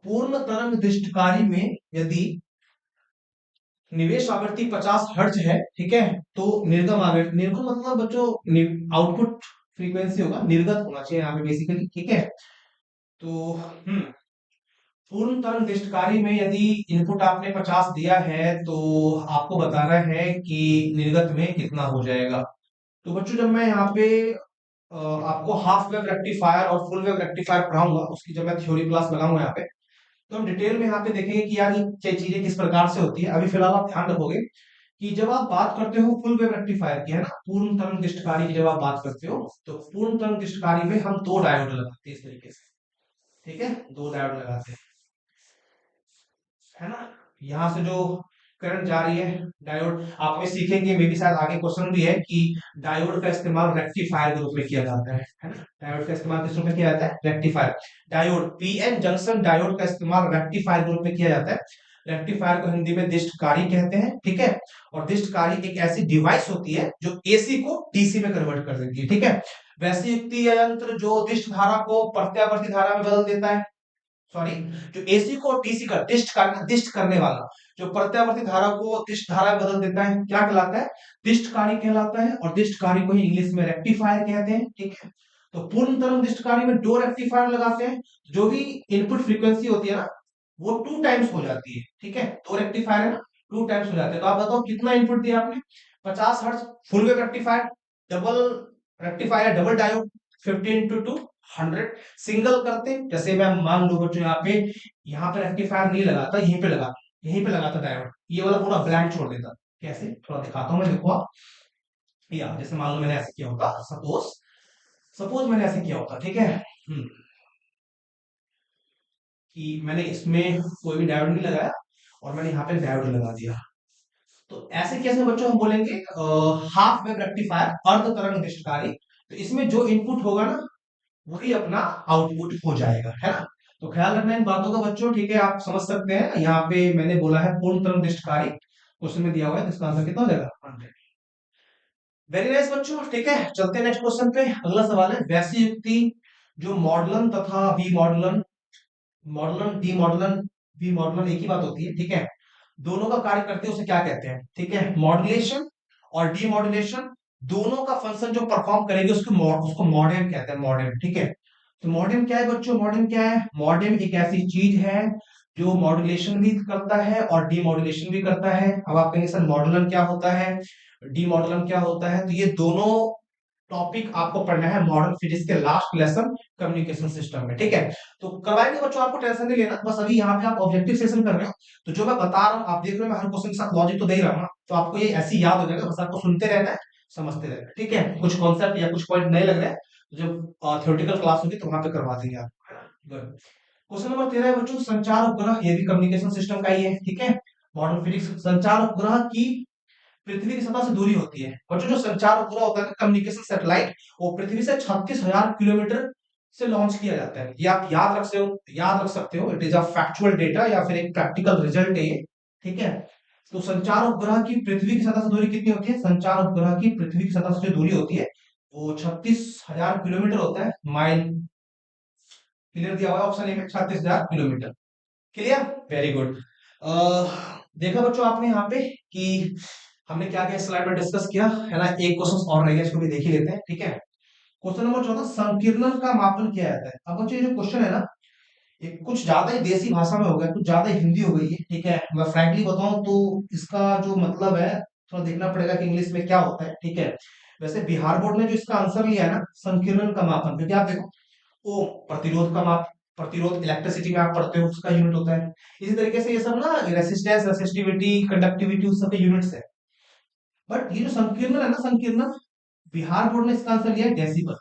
पूर्ण तरंग दृष्टिकारी में यदि निवेश आवृत्ति 50 हर्ट्ज है, ठीक है, तो निर्गम आवृत्ति, निर्गम मतलब बच्चों आउटपुट फ्रीक्वेंसी होगा, निर्गत होना चाहिए यहाँ पे बेसिकली, ठीक है। तो पूर्ण तरंग दृष्टिकारी में यदि इनपुट आपने 50 दिया है तो आपको बताना है कि निर्गत में कितना हो जाएगा। तो बच्चों जब मैं यहाँ पे आपको हाफ वेव रेक्टिफायर और फुल वेव रेक्टिफायर पढ़ाऊंगा, उसकी जब मैं थ्योरी क्लास लगाऊंगा यहाँ पे, तो हम डिटेल में यहाँ पे देखेंगे कि यार ये चीजें किस प्रकार से होती है। अभी फिलहाल आप ध्यान रखोगे कि जब आप बात करते हो फुल वेव रेक्टिफायर की, है ना, पूर्ण तरंग दृष्टिकारी की जब आप बात करते हो, तो पूर्ण तरंग दृष्टिकारी में हम 2 डायोड लगाते हैं इस तरीके से, ठीक है, 2 डायोड लगाते हैं, है ना। यहाँ से जो करंट जा रही है, डायोड आप में सीखेंगे, मे भी शायद आगे क्वेश्चन भी है कि डायोड का इस्तेमाल रेक्टिफायर के रूप में किया जाता है ना। डायोड का इस्तेमाल किस रूप में किया जाता है, rectifier. Diode PN junction diode का इस्तेमाल रेक्टिफायर के रूप में किया जाता है। रेक्टिफायर को हिंदी में दृष्टकारी कहते हैं, ठीक है। और दृष्टकारी एक ऐसी डिवाइस होती है जो एसी को डीसी में कन्वर्ट कर देती है, ठीक है। वैसे युक्ति यंत्र जो दृष्ट धारा को प्रत्यावर्ती धारा में बदल देता है, सॉरी, जो एसी को डीसी का दिष्ट करने वाला, जो प्रत्यावर्ती धारा को दिष्ट धारा में बदल देता है, क्या कहलाता है, दिष्टकारी कहलाता है। और दिष्टकारी को ही इंग्लिश में रेक्टिफायर कहते हैं, ठीक है। तो पूर्ण तरंग दिष्टकारी में 2 रेक्टिफायर लगाते हैं, जो भी इनपुट फ्रीक्वेंसी होती है ना वो 2 टाइम्स हो जाती है, ठीक है। 2 रेक्टिफायर है ना, 2 टाइम्स हो जाते हैं। तो आप बताओ कितना इनपुट दिया आपने, 50 hertz full wave rectifier, double rectifier double diode, 15 to 2 100। Single करते, जैसे मैं मान लो बच्चों यहाँ पे रेक्टिफायर नहीं लगाता, यहीं पे लगाता डायोड, ये वाला पूरा ब्लैंक छोड़ देता। कैसे, थोड़ा दिखाता हूं मैं, देखो आप, या जैसे मान लो मैंने ऐसे किया होता, सपोज सपोज मैंने ऐसे किया होता, ठीक है। कि मैंने इसमें कोई भी डायोड नहीं लगाया और मैंने यहाँ पे डायोड लगा दिया, तो ऐसे केस में बच्चों हम बोलेंगे हाफ वेव रेक्टिफायर अर्ध तरंग दृष्टिकारी। तो इसमें जो इनपुट होगा ना वही अपना आउटपुट हो जाएगा, है ना। तो ख्याल रखना इन बातों का बच्चों, ठीक है। आप समझ सकते हैं, यहाँ पे मैंने बोला है पूर्ण तरंग दृष्टिकारी, क्वेश्चन में दिया हुआ है, तो इसका आंसर कितना हो जाएगा, 100। वेरी नाइस बच्चों, ठीक है। चलते हैं नेक्स्ट क्वेश्चन पे। अगला सवाल है, वैसी युक्ति जो मॉडलन तथा वी मॉडलन, मॉडलन डी मॉडलन वी मॉडलन एक ही बात होती है, ठीक है, दोनों का कार्य करते हैं उसे क्या कहते हैं, ठीक है। मॉड्यूलेशन और डीमॉड्यूलेशन दोनों का फंक्शन जो परफॉर्म करेगी उसको मॉडेम कहते हैं, मॉडेम, ठीक है। तो मॉडेम क्या है बच्चों, मॉडेम क्या है, मॉडेम एक ऐसी चीज है जो मॉड्यूलेशन भी करता है और डीमॉड्यूलेशन भी करता है। अब आप कहेंगे सर मॉडुलन क्या होता है, डीमॉडुलन क्या होता है, तो ये दोनों टॉपिक आपको पढ़ना है मॉडर्न फिजिक्स के लास्ट लेसन कम्युनिकेशन सिस्टम में, ठीक है। तो करवाएंगे बच्चों, आपको टेंशन नहीं लेना, बस अभी यहाँ पे आप ऑब्जेक्टिव सेशन कर रहे हो, तो जो मैं बता रहा हूँ आप देख रहे हो, मैं हर क्वेश्चन के साथ लॉजिक तो दे ही रहा हूँ ना, तो आपको ये ऐसे ही याद हो जाएगा, बस आपको सुनते रहना है, समझते रहना है, ठीक है। कुछ कॉन्सेप्ट या कुछ पॉइंट नए लग रहे हैं तो जब थ्योरेटिकल क्लास होगी तो वहां पे करवा देंगे आप। क्वेश्चन नंबर 13 है बच्चों, संचार उपग्रह, ये भी कम्युनिकेशन सिस्टम का ही है, ठीक है। मॉडर्न फिजिक्स, संचार उपग्रह की पृथ्वी की सतह से दूरी होती है बच्चों, जो संचार उपग्रह होता है कम्युनिकेशन सैटेलाइट, वो पृथ्वी से 36,000 किलोमीटर से लॉन्च किया जाता है। ये आप याद रख सकते हो, it is a factual data या फिर एक प्रैक्टिकल रिजल्ट है ये, ठीक है। तो संचार उपग्रह की पृथ्वी की सतह से दूरी कितनी होती है, संचार उपग्रह की पृथ्वी की सतह से जो दूरी होती है वो 36,000 किलोमीटर होता है, माइल, क्लियर दिया हुआ है ऑप्शन ए में, 36,000 किलोमीटर, क्लियर, वेरी गुड। देखा बच्चों आपने यहाँ पे कि हमने क्या क्या स्लाइड में डिस्कस किया, है ना। एक क्वेश्चन और रह गया, इसको भी देख ही लेते हैं, ठीक है। क्वेश्चन नंबर 14, संकीर्णन का मापन किया जाता है। अब बच्चों ये जो क्वेश्चन है ना, ये कुछ ज्यादा ही देसी भाषा में हो गया, कुछ ज्यादा ही हिंदी हो गई है, ठीक है। मैं फ्रैंकली बताऊं तो इसका जो मतलब है थोड़ा देखना पड़ेगा कि इंग्लिश में क्या होता है, ठीक है। वैसे बिहार बोर्ड ने जो इसका आंसर लिया है ना, संकीर्ण का मापन, क्योंकि आप देखो वो प्रतिरोध का माप, प्रतिरोध इलेक्ट्रिसिटी में आप पढ़ते हो उसका यूनिट होता है। इसी तरीके से ये सब ना रेसिस्टेंस, रेसिस्टिविटी, कंडक्टिविटी, उस सब के यूनिट्स है। बट ये जो संकीर्ण है ना, संकीर्ण, बिहार बोर्ड ने इसका आंसर लिया है डेसिबल,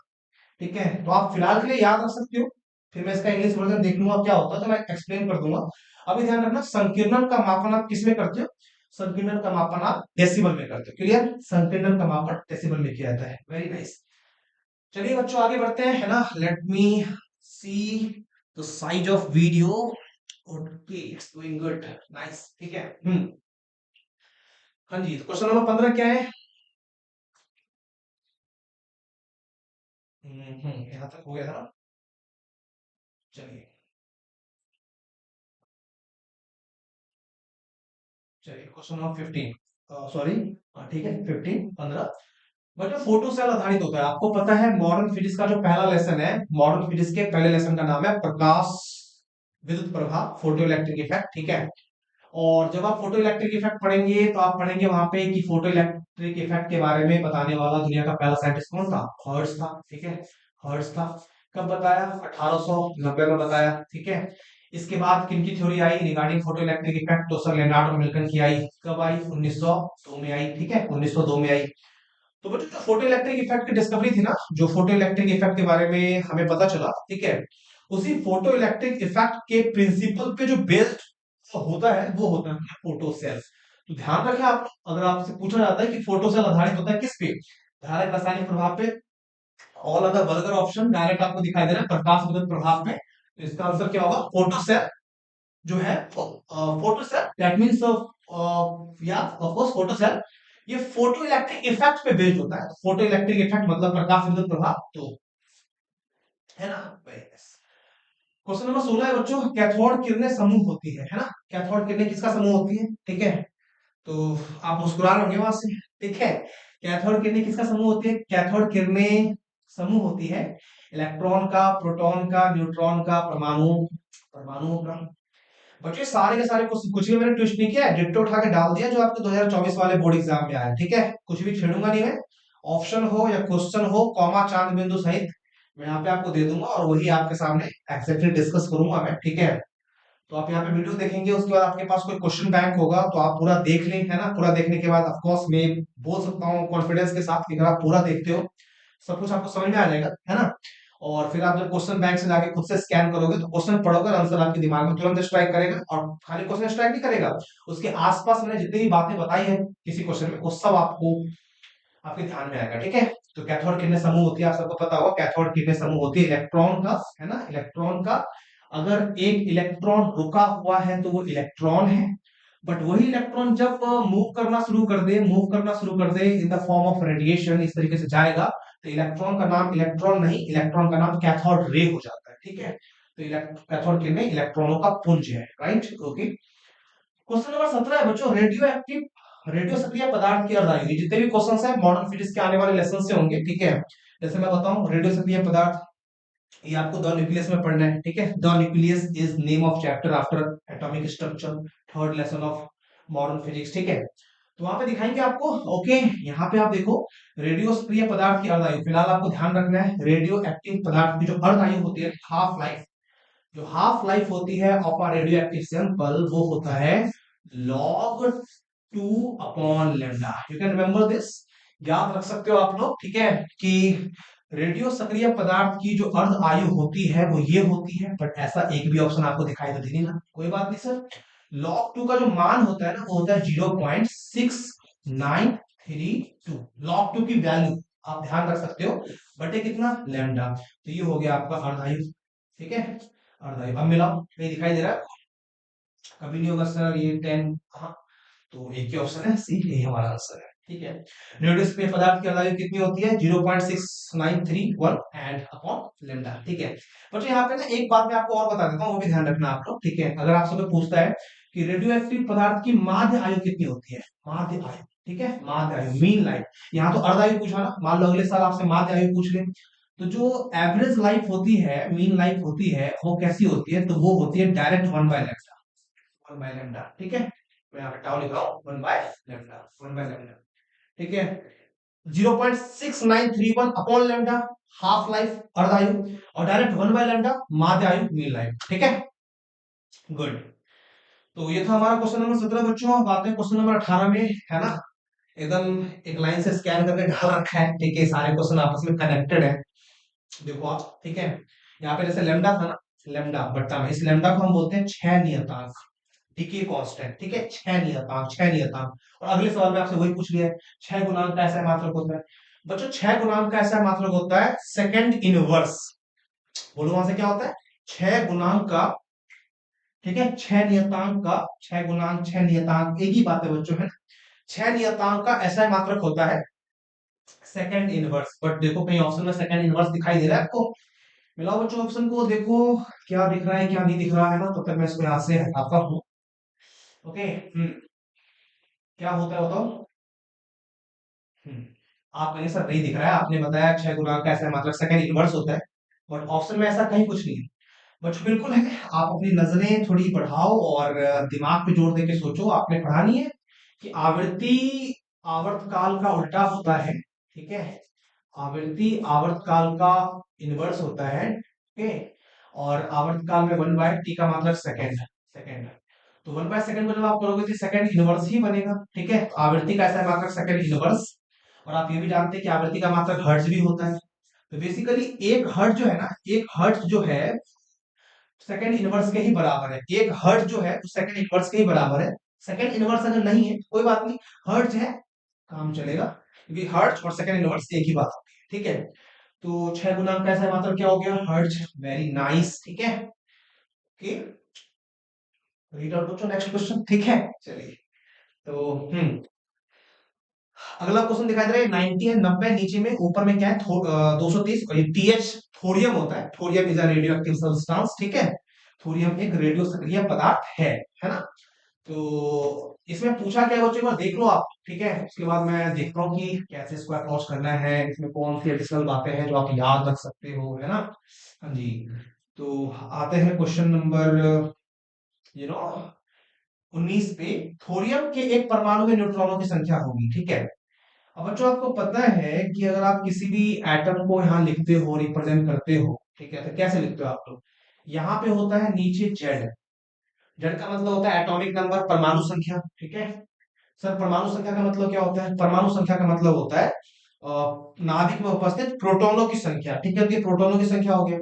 ठीक है। तो आप फिलहाल के लिए याद रख सकते हो, फिर मैं इसका इंग्लिश वर्जन देख लूंगा क्या होता है तो मैं एक्सप्लेन कर दूंगा। अभी ध्यान रखना, संकीर्णन का मापन आप किस में करते हो? संकीर्णन का मापन आप डेसिबल में करते हो। क्लियर? संकीर्णन का मापन डेसिबल में किया जाता है। Very nice. चलिए बच्चों आगे बढ़ते हैं, है ना। Let me see the size of video. Okay, it's doing good, nice, ठीक है। हाँ जी, तो क्वेश्चन नंबर 15 क्या है? यहाँ तक हो गया था ना। चलिए, चलिए क्वेश्चन नंबर 15, सॉरी, ठीक है, 15, 15। बच्चों फोटो सेल आधारित होता है, आपको पता है मॉडर्न फिजिक्स का जो पहला लेसन है, मॉडर्न फिजिक्स के पहले लेसन का नाम है प्रकाश विद्युत प्रभाव, फोटो इलेक्ट्रिक इफेक्ट, ठीक है। और जब आप फोटो इलेक्ट्रिक इफेक्ट पढ़ेंगे तो आप पढ़ेंगे वहां पे कि फोटो इलेक्ट्रिक इफेक्ट के बारे में बताने वाला दुनिया का पहला साइंटिस्ट कौन था? हर्ट्ज था, ठीक है। हर्ट्ज था। कब बताया? 1890 में बताया, ठीक है। इसके बाद किनकी थ्योरी आई रिगार्डिंग फोटो इलेक्ट्रिक इफेक्ट? तो सर लेनार्डो मिल्टन की आई। कब आई? 1902 में आई, ठीक है, 1902 में आई। तो बच्चों जो फोटो इलेक्ट्रिक इफेक्ट की डिस्कवरी थी ना, जो फोटो इलेक्ट्रिक इफेक्ट के बारे में हमें पता चला, ठीक है, उसी फोटो इलेक्ट्रिक इफेक्ट के प्रिंसिपल पे जो बेस्ड होता है वो होता है फोटो सेल। तो ध्यान रखें आप, अगर आपसे पूछा जाता है कि फोटो सेल आधारित होता है किस पे, धारक रासायनिक प्रभाव पे, all other vulgar option direct आपको दिखाई दे रहा है प्रकाश विद्युत प्रभाव पे, तो इसका आंसर क्या होगा? फोटो सेल जो है, फोटो सेल, दैट मींस या ऑफ कोर्स फोटो सेल, ये फोटो इलेक्ट्रिक इफेक्ट पे बेस्ड होता है। फोटो इलेक्ट्रिक इफेक्ट मतलब प्रकाश विद्युत प्रभाव, तो है ना। क्वेश्चन नंबर 16 है बच्चों, कैथोड किरणें समूह होती है ना। कैथोड किरणें किसका समूह होती है, ठीक है। तो आप मुस्कुरा रहे होंगे वहां से, ठीक है। कैथोड किरणें किसका समूह होती है? कैथोड किरणें समूह होती है इलेक्ट्रॉन का, प्रोटॉन का, न्यूट्रॉन का, परमाणु, परमाणुओं का। बच्चे सारे के सारे कुछ भी मैंने ट्विस्ट नहीं किया, डिट्टो उठा के डाल दिया जो आपके 2024 वाले बोर्ड एग्जाम में आया, ठीक है। कुछ भी छेड़ूंगा नहीं मैं, ऑप्शन हो या क्वेश्चन हो कॉमा चांद बिंदु सहित मैं यहाँ पे आपको दे दूंगा और वही आपके सामने एक्जेक्टली डिस्कस करूंगा मैं, ठीक है। तो आप यहाँ पे वीडियो देखेंगे, उसके बाद आपके पास कोई क्वेश्चन बैंक होगा तो आप पूरा देख लें, है ना। पूरा देखने के बाद ऑफ कोर्स मैं बोल सकता हूँ कॉन्फिडेंस के साथ कि अगर आप पूरा देखते हो सब कुछ आपको समझ में आ जाएगा, है ना। और फिर आप जब क्वेश्चन बैंक से जाके खुद से स्कैन करोगे तो क्वेश्चन पढ़ोगे, आंसर आपके दिमाग में तुरंत स्ट्राइक करेगा। और खाली क्वेश्चन स्ट्राइक नहीं करेगा, उसके आसपास मैंने जितनी भी बातें बताई है किसी क्वेश्चन में वो सब आपको आपके ध्यान में आएगा, ठीक है। तो कैथोड किरणें समूह होती है, आप सबको पता होगा कैथोड किरणें समूह होती है इलेक्ट्रॉन का, है ना, इलेक्ट्रॉन का। अगर एक इलेक्ट्रॉन रुका हुआ है तो वो इलेक्ट्रॉन है, बट वही इलेक्ट्रॉन जब मूव करना शुरू कर दे, मूव करना शुरू कर दे in the form of radiation, इस तरीके से जाएगा, तो इलेक्ट्रॉन का नाम इलेक्ट्रॉन नहीं, इलेक्ट्रॉन का नाम कैथोड रे हो जाता है, ठीक है। तो कैथोड किरणें इलेक्ट्रॉनों का पुंज है, राइट, ओके। क्वेश्चन नंबर 17 है बच्चों, रेडियो एक्टिव, रेडियो सक्रिय पदार्थ की अर्धायु। ये जितने भी क्वेश्चंस है मॉडर्न फिजिक्स के आने वाले लेसन से होंगे, ठीक है। जैसे मैं बताऊं रेडियो सक्रिय पदार्थ, ये आपको द न्यूक्लियस में पढ़ना है, ठीक है। The nucleus is name of chapter after atomic structure, third lesson of modern physics, ठीक है। तो वहां पे दिखाएंगे आपको, ओके। यहाँ पे आप देखो रेडियो सक्रिय पदार्थ की अर्धायु, फिलहाल आपको ध्यान रखना है रेडियो एक्टिव पदार्थ की जो अर्धायु होती है, हाफ लाइफ, जो हाफ लाइफ होती है of a radio active sample वो होता है log 2 upon lambda. You can remember this, याद रख सकते हो आप लोग, ठीक है, कि रेडियो सक्रिय पदार्थ की जो अर्ध आयु होती है वो ये होती है, बट ऐसा एक भी ऑप्शन आपको दिखाई तो दे नहीं ना, कोई बात नहीं सर। log 2 का जो मान होता है ना वो होता है 0.6932, log 2 की वैल्यू आप ध्यान रख सकते हो, बटे कितना? लेमडा। तो ये हो गया आपका अर्धायु, ठीक है, अर्धायु। अब मिलाओ, ये दिखाई दे रहा है? कभी नहीं होगा सर ये 10, हाँ, तो एक ही ऑप्शन है सी, यही हमारा आंसर है, ठीक है। रेडियोस्पेस पदार्थ की अर्धायु कितनी होती है? 0.6931 एंड अपॉन लेमडा, ठीक है। बच्चों यहाँ पे ना एक बात मैं आपको और बता देता हूँ, वो भी ध्यान रखना आप लोग, ठीक है। अगर आपसे कोई पूछता है कि रेडियो एक्टिव पदार्थ की माध्य आयु कितनी होती है, माध्य आयु, ठीक है, माध्य आयु, मीन लाइफ। यहाँ तो अर्धायु पूछा ना, मान लो अगले साल आपसे माध्य आयु पूछ ले, तो जो एवरेज लाइफ होती है, मीन लाइफ होती है, वो कैसी होती है? तो वो होती है डायरेक्ट 1/λ, 1/λ, ठीक है। मैं यहाँ पे टाउ लिख रहा हूँ, 1/λ, 1/λ, ठीक है। 0.6931 अपॉन लैम्डा, हाफ लाइफ अर्ध आयु, और डायरेक्ट 1/λ माध्य आयु, मीन लाइफ, ठीक है। गुड। तो ये था हमारा क्वेश्चन नंबर 17 बच्चों। अब आते हैं क्वेश्चन नंबर 18 में, है ना। एकदम एक लाइन से स्कैन करके डाल रखा है, ठीक है। सारे क्वेश्चन आपस में कनेक्टेड है, देखो आप, ठीक है। यहाँ पे जैसे लेमडा था ना, लेमडा बट्टा में, इस लेमडा को हम बोलते हैं 6 नियतांक, डिके कांस्टेंट, ठीक है। 6 नियतांक, 6 नियतांक। और अगले सवाल में आपसे वही पूछ लिया है, 6 गुणांक का ऐसा मात्रक होता है। बच्चों 6 गुणांक का ऐसा मात्रक होता है सेकंड इनवर्स। बोलो वहां से क्या होता है? 6 गुणांक का, ठीक है। 6 नियतांक का, 6 गुणांक, 6 नियतांक, एक ही बात है बच्चों, है ना। 6 नियतांक का ऐसा मात्रक होता है सेकंड इनवर्स। बट देखो कहीं ऑप्शन में सेकंड इनवर्स दिखाई दे रहा है आपको? मिलाओ बच्चों ऑप्शन को, देखो क्या दिख रहा है क्या नहीं दिख रहा है ना। तो तक मैं इसको यहां से हटाता हूं, ओके। क्या होता है बताओ? आप कहीं सर नहीं दिख रहा है, आपने बताया 6 गुणांक का ऐसा मतलब सेकंड इनवर्स होता है, बट ऑप्शन में ऐसा कहीं कुछ नहीं है। बट बिल्कुल है, आप अपनी नजरें थोड़ी बढ़ाओ और दिमाग पे जोर देके सोचो। आपने पढ़ा नहीं है कि आवर्ती आवर्तकाल का उल्टा होता है, ठीक है। आवृत्ति आवर्तकाल का इनवर्स होता है, ठीक है। और आवर्तकाल में 1/t का मतलब सेकंड, सेकंड। तो 1/सेकंड को जब आप करोगे तो सेकंड इनवर्स ही बनेगा, ठीक है। तो आवृत्ति का ऐसा मात्रक सेकंड इनवर्स। और आप ये भी जानते हैं कि आवृत्ति का मात्रक हर्ट्ज भी होता है। तो बेसिकली एक हर्ट्ज जो है ना, एक हर्ट्ज जो है सेकंड इनवर्स के ही बराबर है। एक हर्ट्ज जो है सेकंड इनवर्स के ही बराबर है। सेकंड इनवर्स अगर नहीं है कोई बात नहीं, हर्ट्ज है काम चलेगा, क्योंकि हर्ट्ज और सेकंड इनवर्स एक ही बात होती है, ठीक है। तो 6 गुना का ऐसा मतलब क्या हो गया? हर्ट्ज। वेरी नाइस, ठीक है। Okay, read out to next question, ठीक है। चलिए, तो अगला क्वेश्चन दिखाई दे रहा है 90 है, 90 नीचे में, ऊपर में क्या है 230, और ये TH थोरियम होता है। Thorium is a radio active substance, ठीक है। थोरियम एक रेडियो सक्रिय पदार्थ है ना। तो इसमें पूछा क्या है बच्चों, एक बार देख लो आप, ठीक है। उसके बाद मैं देखता हूँ कि कैसे इसको अप्रोच करना है, इसमें कौन सी एडिशनल बातें हैं जो आप याद रख सकते हो, है ना। हाँ जी। तो आते हैं क्वेश्चन नंबर 19 पे। थोरियम के एक परमाणु में न्यूट्रॉनों की संख्या होगी, ठीक है। अब बच्चों आपको पता है कि अगर आप किसी भी एटम को यहाँ लिखते हो, रिप्रेजेंट करते हो, ठीक है, तो कैसे लिखते हो आप लोग? यहाँ पे होता है नीचे जेड। जेड का मतलब होता है एटॉमिक नंबर, परमाणु संख्या, ठीक है। सर परमाणु संख्या का मतलब क्या होता है? परमाणु संख्या का मतलब होता है नाभिक में उपस्थित प्रोटॉनों की संख्या, ठीक है। तो ये प्रोटॉनों की संख्या हो गया।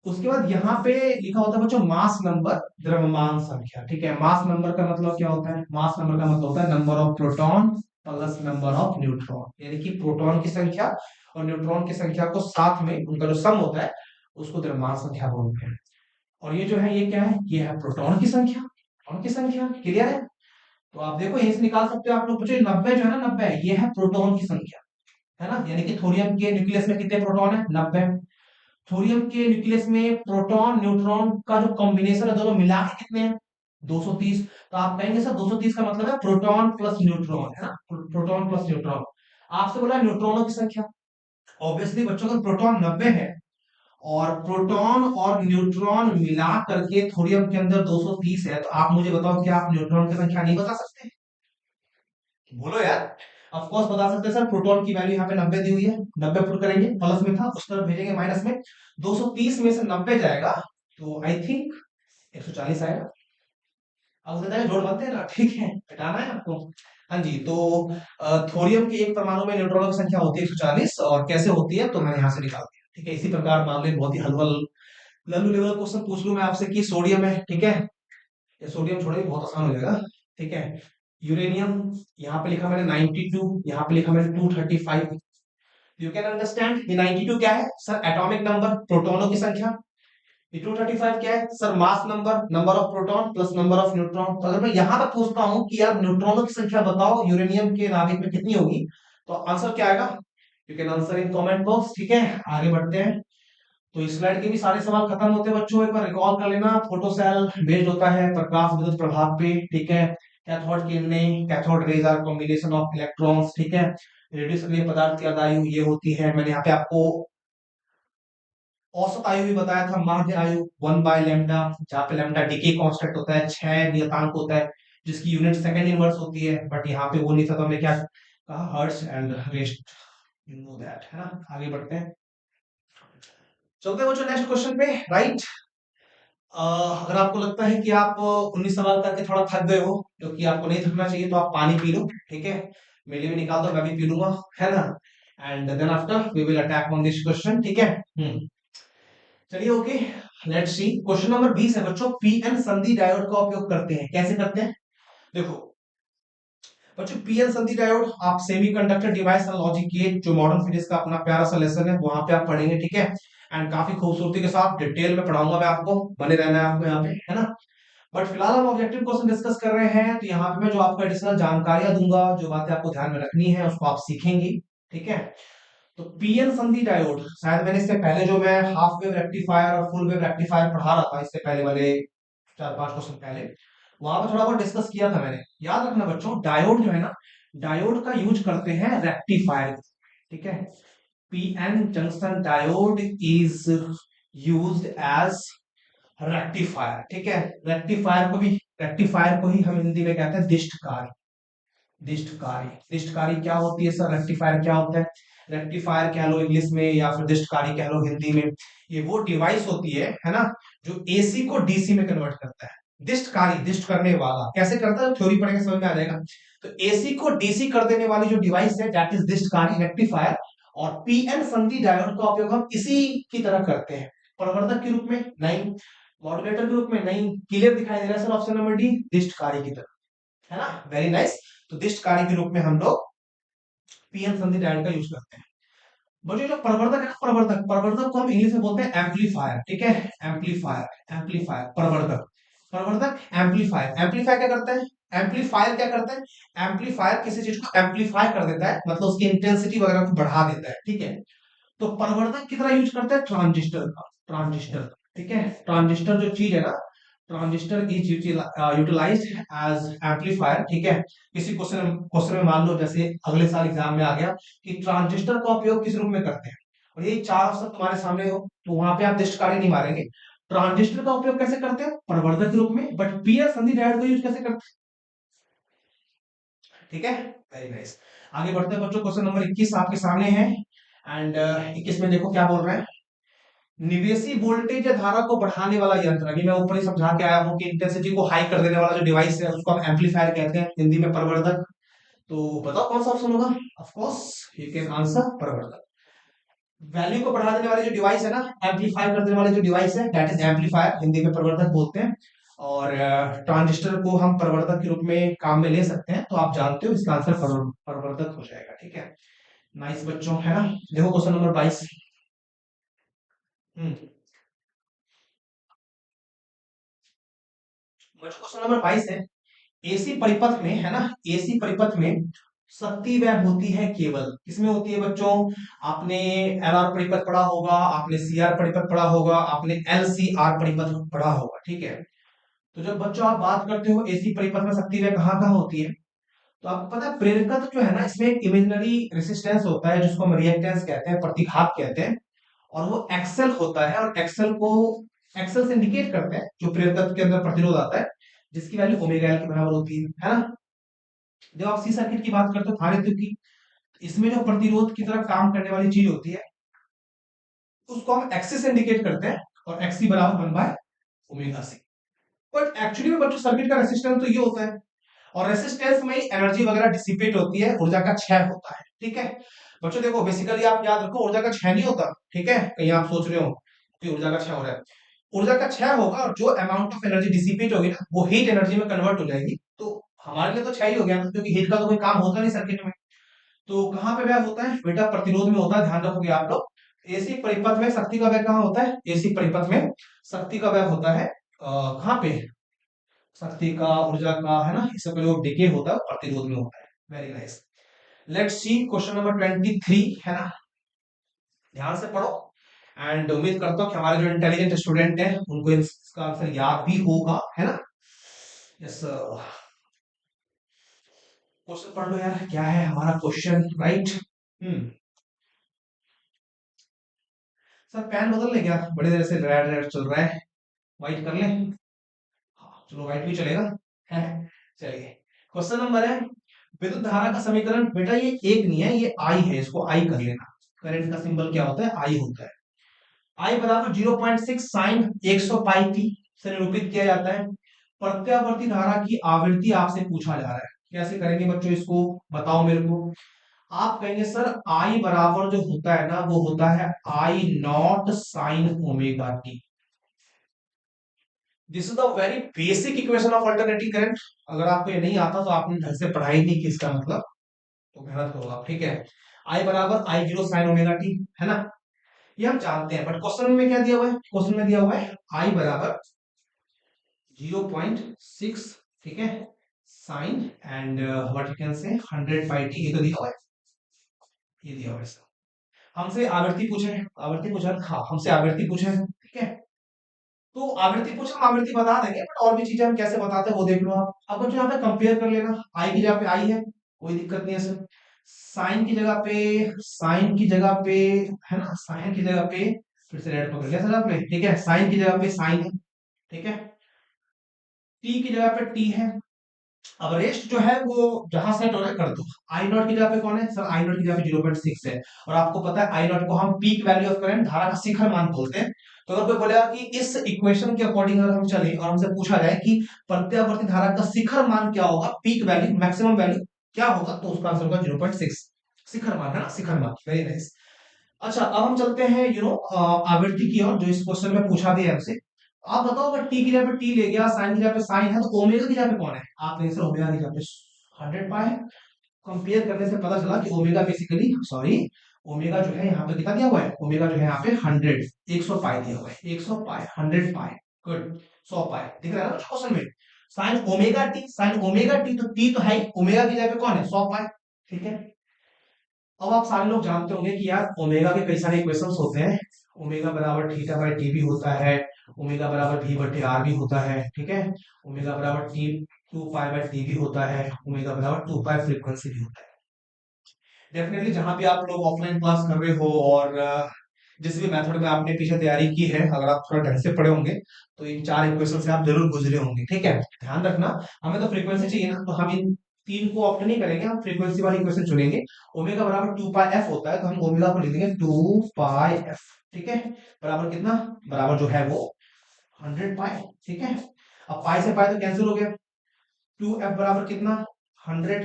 उसके बाद यहाँ पे लिखा होता है बच्चों मास नंबर, द्रव्यमान संख्या, ठीक है। मास नंबर का मतलब क्या होता है? मास नंबर का मतलब होता है number of proton plus number of neutron, यानी कि प्रोटॉन की संख्या और न्यूट्रॉन की संख्या को साथ में उनका जो सम होता है उसको द्रव्यमान संख्या बोलते हैं। और ये जो है ये क्या है? ये है प्रोटॉन की संख्या, प्रोटॉन की संख्या, क्लियर है। तो आप देखो यहीं से निकाल सकते हो आप लोग, बच्चों 90 जो है ना, 90 ये है प्रोटॉन की संख्या, है ना। यानी कि थोरियम के न्यूक्लियस में कितने प्रोटॉन है? 90। थोरियम के न्यूक्लियस में प्रोटॉन न्यूट्रॉन का जो कॉम्बिनेशन है दोनों मिला के कितने हैं? 230। तो आप कहेंगे सर 230 का मतलब है प्रोटॉन प्लस न्यूट्रॉन, है ना। Proton plus neutron. आपसे बोला न्यूट्रॉनों की संख्या। ऑब्वियसली बच्चों का प्रोटॉन 90 है और प्रोटॉन और न्यूट्रॉन मिला करके थोरियम के अंदर 230 है, तो आप मुझे बताओ क्या आप न्यूट्रॉन की संख्या नहीं बता सकते? बोलो यार। ऑफ कोर्स बता सकते हैं सर, प्रोटॉन की वैल्यू यहाँ पे 90 दी हुई है, 90 पुट करेंगे, प्लस में था उस तरफ भेजेंगे माइनस में, 230 में से 90 जाएगा तो आई थिंक 140 आएगा। अब होता है जोड़ बनते हैं ना, ठीक है, घटाना है आपको। हाँ जी। तो थोरियम के एक परमाणु में न्यूट्रॉनों की संख्या होती है 140, और कैसे होती है तो मैंने यहाँ से निकाल दिया, ठीक है। इसी प्रकार मान लो बहुत ही हलवल लल्लू लेवल क्वेश्चन पूछ लूं मैं आपसे कि सोडियम है, ठीक है। ये सोडियम छोड़िए, बहुत आसान हो जाएगा, ठीक है। यूरेनियम, यहाँ पे लिखा मैंने 92, यहाँ पे लिखा मैंने 235। यू कैन अंडरस्टैंड ये 92 क्या है सर? एटॉमिक नंबर, प्रोटॉनों की संख्या। ये 235 क्या है sir? Mass number, number of proton plus number of neutron. तो अगर मैं यहाँ पर पूछता हूँ कि यार न्यूट्रॉनों की संख्या बताओ यूरेनियम के नाभिक में कितनी होगी, तो आंसर क्या आएगा? You can answer in comment box, ठीक है। आगे बढ़ते हैं। तो इस स्लाइड के भी सारे सवाल खत्म होते हैं बच्चों, एक बार रिकॉल कर लेना। फोटो सेल बेस्ड होता है प्रकाश विद्युत प्रभाव पे, ठीक है। कैथोड किरणें, cathode rays are combination of electrons, ठीक है। रेडियो सक्रिय पदार्थ की अर्धायु ये होती है। मैंने यहाँ पे आपको औसत आयु भी बताया था, माध्य आयु 1/लैम्डा, जहाँ पे लैम्डा डिके कांस्टेंट होता है, 6 नियतांक होता है जिसकी यूनिट सेकंड इनवर्स होती है, बट यहाँ पे वो नहीं था तो हमने क्या कहा, hertz and rest, you know that, है ना। आगे बढ़ते हैं, चलते हैं बच्चों नेक्स्ट क्वेश्चन पे, राइट। अगर आपको लगता है कि आप 19 सवाल करके थोड़ा थक गए हो, क्योंकि आपको नहीं थकना चाहिए, तो आप पानी पी लो, ठीक है, मेरे लिए भी निकाल दो, मैं भी पी लूंगा, है ना। And then after we will attack on this question, ठीक है। चलिए, okay, let's see, question number 20 है बच्चों, पीएन संधि डायोड का उपयोग करते हैं, कैसे करते हैं, देखो बच्चों, पीएन संधि डायोड आप semiconductor device and logic gate, जो मॉडर्न फिजिक्स का अपना प्यारा सा लेसन है, वहां पे आप पढ़ेंगे, ठीक है। एंड काफी खूबसूरती के साथ डिटेल में पढ़ाऊंगा मैं आपको, बने रहना है आपको यहाँ पे, है ना। बट फिलहाल हम ऑब्जेक्टिव क्वेश्चन डिस्कस कर रहे हैं, तो यहाँ पे मैं जो आपको एडिशनल जानकारियां दूंगा, जो बातें आपको ध्यान में रखनी है, उसको आप सीखेंगी, ठीक है। तो पीएन संधि डायोड, शायद मैंने इससे पहले जो मैं हाफ वेव रेक्टिफायर और फुल वेव रेक्टिफायर पढ़ा रहा था, इससे पहले वाले 4-5 क्वेश्चन पहले, वहां पर थोड़ा बहुत डिस्कस किया था मैंने। याद रखना बच्चों, डायोड जो है ना, डायोड का यूज करते हैं रेक्टिफायर, ठीक है। PN junction diode is used as rectifier, ठीक है। रेक्टिफायर को ही हम हिंदी में कहते हैं दिष्टकारी। दिष्टकारी क्या होती है सर, रेक्टिफायर क्या होता है, रेक्टिफायर कह लो इंग्लिश में, या फिर दिष्टकारी कह लो हिंदी में, ये वो डिवाइस होती है ना, जो एसी को डीसी में कन्वर्ट करता है। दिष्टकारी, दिष्ट करने वाला, कैसे करता है थ्योरी पढ़ेंगे समझ में आ जाएगा। तो एसी को डीसी कर देने वाली जो डिवाइस है, दैट इज दिष्टकारी, रेक्टिफायर। और पीएन संधि डायोड का उपयोग हम इसी की तरह करते हैं, प्रवर्धक के रूप में नहीं, मॉड्यूलेटर के रूप में नहीं, क्लियर दिखाई दे रहा है सर ऑप्शन नंबर डी, दिष्टकारी की तरह, है ना, वेरी नाइस। तो दिष्टकारी के रूप में हम लोग पीएन संधि डायोड का यूज करते हैं। बच्चों जो प्रवर्धक है, प्रवर्धक को हम इंग्लिश में बोलते हैं एम्पलीफायर, ठीक है, एम्पलीफायर प्रवर्धक, प्रवर्धक एम्पलीफायर, एम्पलीफायर क्या करता है, एम्पलीफायर क्या करता है, एम्पलीफायर किसी चीज को एम्पलीफाई कर देता है, मतलब उसकी इंटेंसिटी वगैरह को बढ़ा देता है, ठीक है। तो प्रवर्धक की तरह यूज करते हैं ट्रांजिस्टर का, ट्रांजिस्टर, ठीक है, ट्रांजिस्टर जो चीज है ना, transistor is utilised as amplifier, ठीक है। किसी क्वेश्चन क्वेश्चन में मान लो, जैसे अगले साल एग्जाम में आ गया कि ट्रांजिस्टर का उपयोग किस रूप में करते हैं, और ये चार ऑप्शन तुम्हारे सामने हो, तो वहां पे आप दिष्टकारी नहीं मारेंगे। ट्रांजिस्टर का उपयोग कैसे करते हैं, प्रवर्धक के रूप में, बट पीएन संधि डायोड का यूज कैसे करते हैं, ठीक है, वेरी नाइस। आगे बढ़ते हैं बच्चों, क्वेश्चन नंबर 21 आपके सामने है। एंड 21 में देखो क्या बोल रहे हैं, निवेशी वोल्टेज या धारा को बढ़ाने वाला यंत्र, अभी मैं ऊपर ही समझा के आया हूँ कि इंटेंसिटी को हाई कर देने वाला जो डिवाइस है, उसको हम एम्पलीफायर कहते हैं, हिंदी में प्रवर्धक। तो बताओ कौन सा ऑप्शन होगा, of course you can answer प्रवर्धक। वैल्यू को बढ़ा देने वाली जो डिवाइस है ना, एम्पलीफाई कर देने वाली जो डिवाइस है, दैट इज एम्पलीफायर, हिंदी में प्रवर्धक बोलते हैं। और ट्रांजिस्टर को हम प्रवर्धक के रूप में काम में ले सकते हैं, तो आप जानते हो इसका आंसर प्रवर्धक हो जाएगा, ठीक है। नाइस बच्चों, है ना। देखो क्वेश्चन नंबर 22। बच्चों क्वेश्चन नंबर 22 है, एसी परिपथ में, है ना, एसी परिपथ में शक्ति वह होती है केवल, किसमें होती है बच्चों, आपने एलआर परिपथ पढ़ा होगा, आपने सीआर परिपथ पढ़ा होगा, आपने एलसीआर परिपथ पढ़ा होगा, ठीक है। तो जब बच्चों आप बात करते हो एसी परिपथ में शक्ति वह कहाँ कहाँ होती है, तो आपको पता है प्रेरकत्व जो है ना, इसमें एक इमेजिनरी रेसिस्टेंस होता है, जिसको हम रिएक्टेंस कहते हैं, प्रतिघात कहते हैं, और वो एक्सेल होता है, और एक्सेल से इंडिकेट करते हैं जो प्रेरकत्व के अंदर प्रतिरोध आता है, जिसकी वैल्यू ओमेगा एल के बराबर होती है ना। जब आप सी सर्किट की बात करते हो धारित्र की, इसमें जो प्रतिरोध की तरह काम करने वाली चीज होती है, उसको हम एक्सिस से इंडिकेट करते हैं, और एक्सी बराबर 1/ओमेगा सी। बट एक्चुअली में बच्चों सर्किट का रेसिस्टेंस तो ये होता है, और रेसिस्टेंस में एनर्जी वगैरह डिसिपेट होती है, ऊर्जा का क्षय होता है, ठीक है। बच्चों देखो बेसिकली आप याद रखो, ऊर्जा का क्षय नहीं होता, ठीक है, कहीं आप सोच रहे हो कि ऊर्जा का क्षय हो रहा है, ऊर्जा का क्षय होगा, और जो अमाउंट ऑफ एनर्जी डिसिपेट होगी ना, वो हीट एनर्जी में कन्वर्ट हो जाएगी, तो हमारे लिए तो क्षय ही हो गया ना, क्योंकि हीट का तो कोई काम होता नहीं सर्किट में। तो कहाँ पे व्यय होता है बेटा, प्रतिरोध में होता है, ध्यान रखोगे आप लोग। एसी परिपथ में शक्ति का व्यय कहाँ होता है, एसी परिपथ में शक्ति का व्यय होता है कहाँ पे, शक्ति का, ऊर्जा का, है ना, इस सब जो डिके होता है प्रतिरोध में होता है, very nice. Let's see question number 23, है ना, ध्यान से पढ़ो। एंड उम्मीद करता हूँ कि हमारे जो इंटेलिजेंट स्टूडेंट हैं उनको इसका आंसर याद भी होगा, है ना। यस, क्वेश्चन पढ़ लो यार, क्या है हमारा क्वेश्चन, राइट। हम्म सर पेन बदल ले क्या, बड़ी देर से रेड रेड चल रहा है, व्हाइट कर लें? हाँ चलो व्हाइट भी चलेगा है। चलिए क्वेश्चन नंबर है, विद्युत धारा का समीकरण, बेटा ये एक नहीं है, ये आई है, इसको आई कर लेना। करंट का सिंबल क्या होता है, आई होता है। आई बराबर 0.6 साइन 100 पाई टी से निरूपित किया जाता है। प्रत्यावर्ती धारा की आवृत्ति आपसे पूछा जा रहा है, कैसे करेंगे बच्चों इसको, बताओ मेरे को। आप कहेंगे सर आई बराबर जो होता है ना, वो होता है I naught sine omega T. This is the very basic equation of alternating current. अगर आपको ये नहीं आता तो आपने ढंग से पढ़ाई नहीं की, इसका मतलब तो मेहनत करो आप, ठीक है। आई बराबर आई जीरो साइन ओमेगा टी, है ना, ये हम जानते हैं, बट क्वेश्चन में क्या दिया हुआ है, क्वेश्चन में दिया हुआ है आई बराबर 0.6, ठीक है, sine and what you can say 100 pi T, ये तो दिया हुआ है, ये दिया हुआ है सर। हमसे आवृत्ति पूछे, आवृत्ति पूछा, हाँ हमसे आवृत्ति पूछे, ठीक है। तो आवृत्ति पूछे, हम आवृत्ति बता देंगे, बट और भी चीजें हम कैसे बताते हैं वो देख लो आप। अब बच्चों यहाँ पे कंपेयर कर लेना, आई की जगह पे आई है, कोई दिक्कत नहीं है सर। साइन की जगह पे, साइन की जगह पे, है ना, साइन की जगह पे, फिर से रेड पकड़ लिया सर आपने, ठीक है, साइन की जगह पे साइन है, ठीक है। टी की जगह पे टी है। अब रेस्ट जो है वो जहां सेट हो रहा है कर दो। आई नॉट की जगह पे कौन है सर, आई नॉट की जगह पे 0.6 है, और आपको पता है आई नॉट को हम पीक वैल्यू ऑफ करंट, धारा का शिखर मान बोलते हैं। तो अगर कोई बोलेगा कि इस इक्वेशन के अकॉर्डिंग अगर हम चले और हमसे पूछा जाए कि प्रत्यावर्ती धारा का शिखर मान क्या होगा, पीक वैल्यू मैक्सिमम वैल्यू क्या होगा, तो उसका आंसर होगा 0.6, शिखर मान, है ना, शिखर मान, वेरी नाइस। अच्छा अब हम चलते हैं आवृत्ति की ओर, जो इस क्वेश्चन में पूछा भी है हमसे। आप बताओ अगर टी की जगह पे टी ले गया, साइन की जगह पे साइन है, तो ओमेगा की जगह पे कौन है, आप नहीं सर ओमेगा की जगह पे 100 पाई है। कंपेयर करने से पता चला कि ओमेगा बेसिकली, सॉरी, ओमेगा जो है यहाँ पे कितना दिया हुआ है, ओमेगा जो है यहाँ पे 100, 100 पाई दिया हुआ है, 100 पाई, 100 पाई, गुड, 100 पाई दिख रहा है ना क्वेश्चन में। Sign omega T, sign omega T, तो टी तो है ही, ओमेगा की जगह पे कौन है, 100 पाई, ठीक है। अब आप सारे लोग जानते होंगे कि यार ओमेगा के कई सारे इक्वेशंस होते हैं, ओमेगा बराबर थीटा बाय टी भी होता है, ओमेगा बराबर वी बटे आर भी होता है, ठीक है, ओमेगा बराबर टी 2 पाई बाय टी भी होता है, ओमेगा बराबर 2 पाई फ्रीक्वेंसी भी होता है। डेफिनेटली जहां भी आप लोग ऑफलाइन क्लास कर रहे हो और जिस भी मेथड में आपने पीछे तैयारी की है, अगर आप थोड़ा ढंग से पढ़े होंगे तो इन चार इक्वेशन से आप जरूर गुजरे होंगे, ठीक है। ध्यान रखना, हमें तो फ्रीक्वेंसी चाहिए ना, तो हम इन तीन को ऑप्ट नहीं करेंगे, हम फ्रीक्वेंसी वाली इक्वेशन चुनेंगे। ओमेगा बराबर 2 पाई एफ होता है, तो हम ओमेगा को लिख देंगे 2 पाई एफ, ठीक है, बराबर कितना, बराबर जो है वो 100 पाई, ठीक है। अब पाई से पाई तो कैंसिल हो गया, 2 एफ बराबर कितना, 100,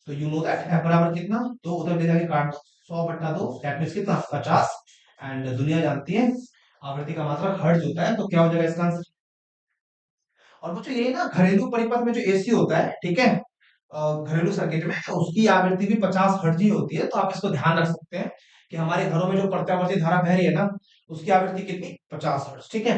तो यू नो दैट एफ बराबर कितना, तो उधर ले जाके काट दो, 100/2, दैट मीन्स कितना, 50, एंड दुनिया जानती है आवृत्ति का मात्रक हर्ट्ज होता है, तो क्या हो जाएगा इसका आंसर। और बच्चों ये ना घरेलू परिपथ में जो एसी होता है, ठीक है, घरेलू सर्किट में उसकी आवृत्ति भी 50 हर्ट्ज ही होती है, तो आप इसको ध्यान रख सकते हैं कि हमारे घरों में जो प्रत्यावर्ती धारा बह रही है ना, उसकी आवृत्ति कितनी, 50 हर्ट्ज, ठीक है।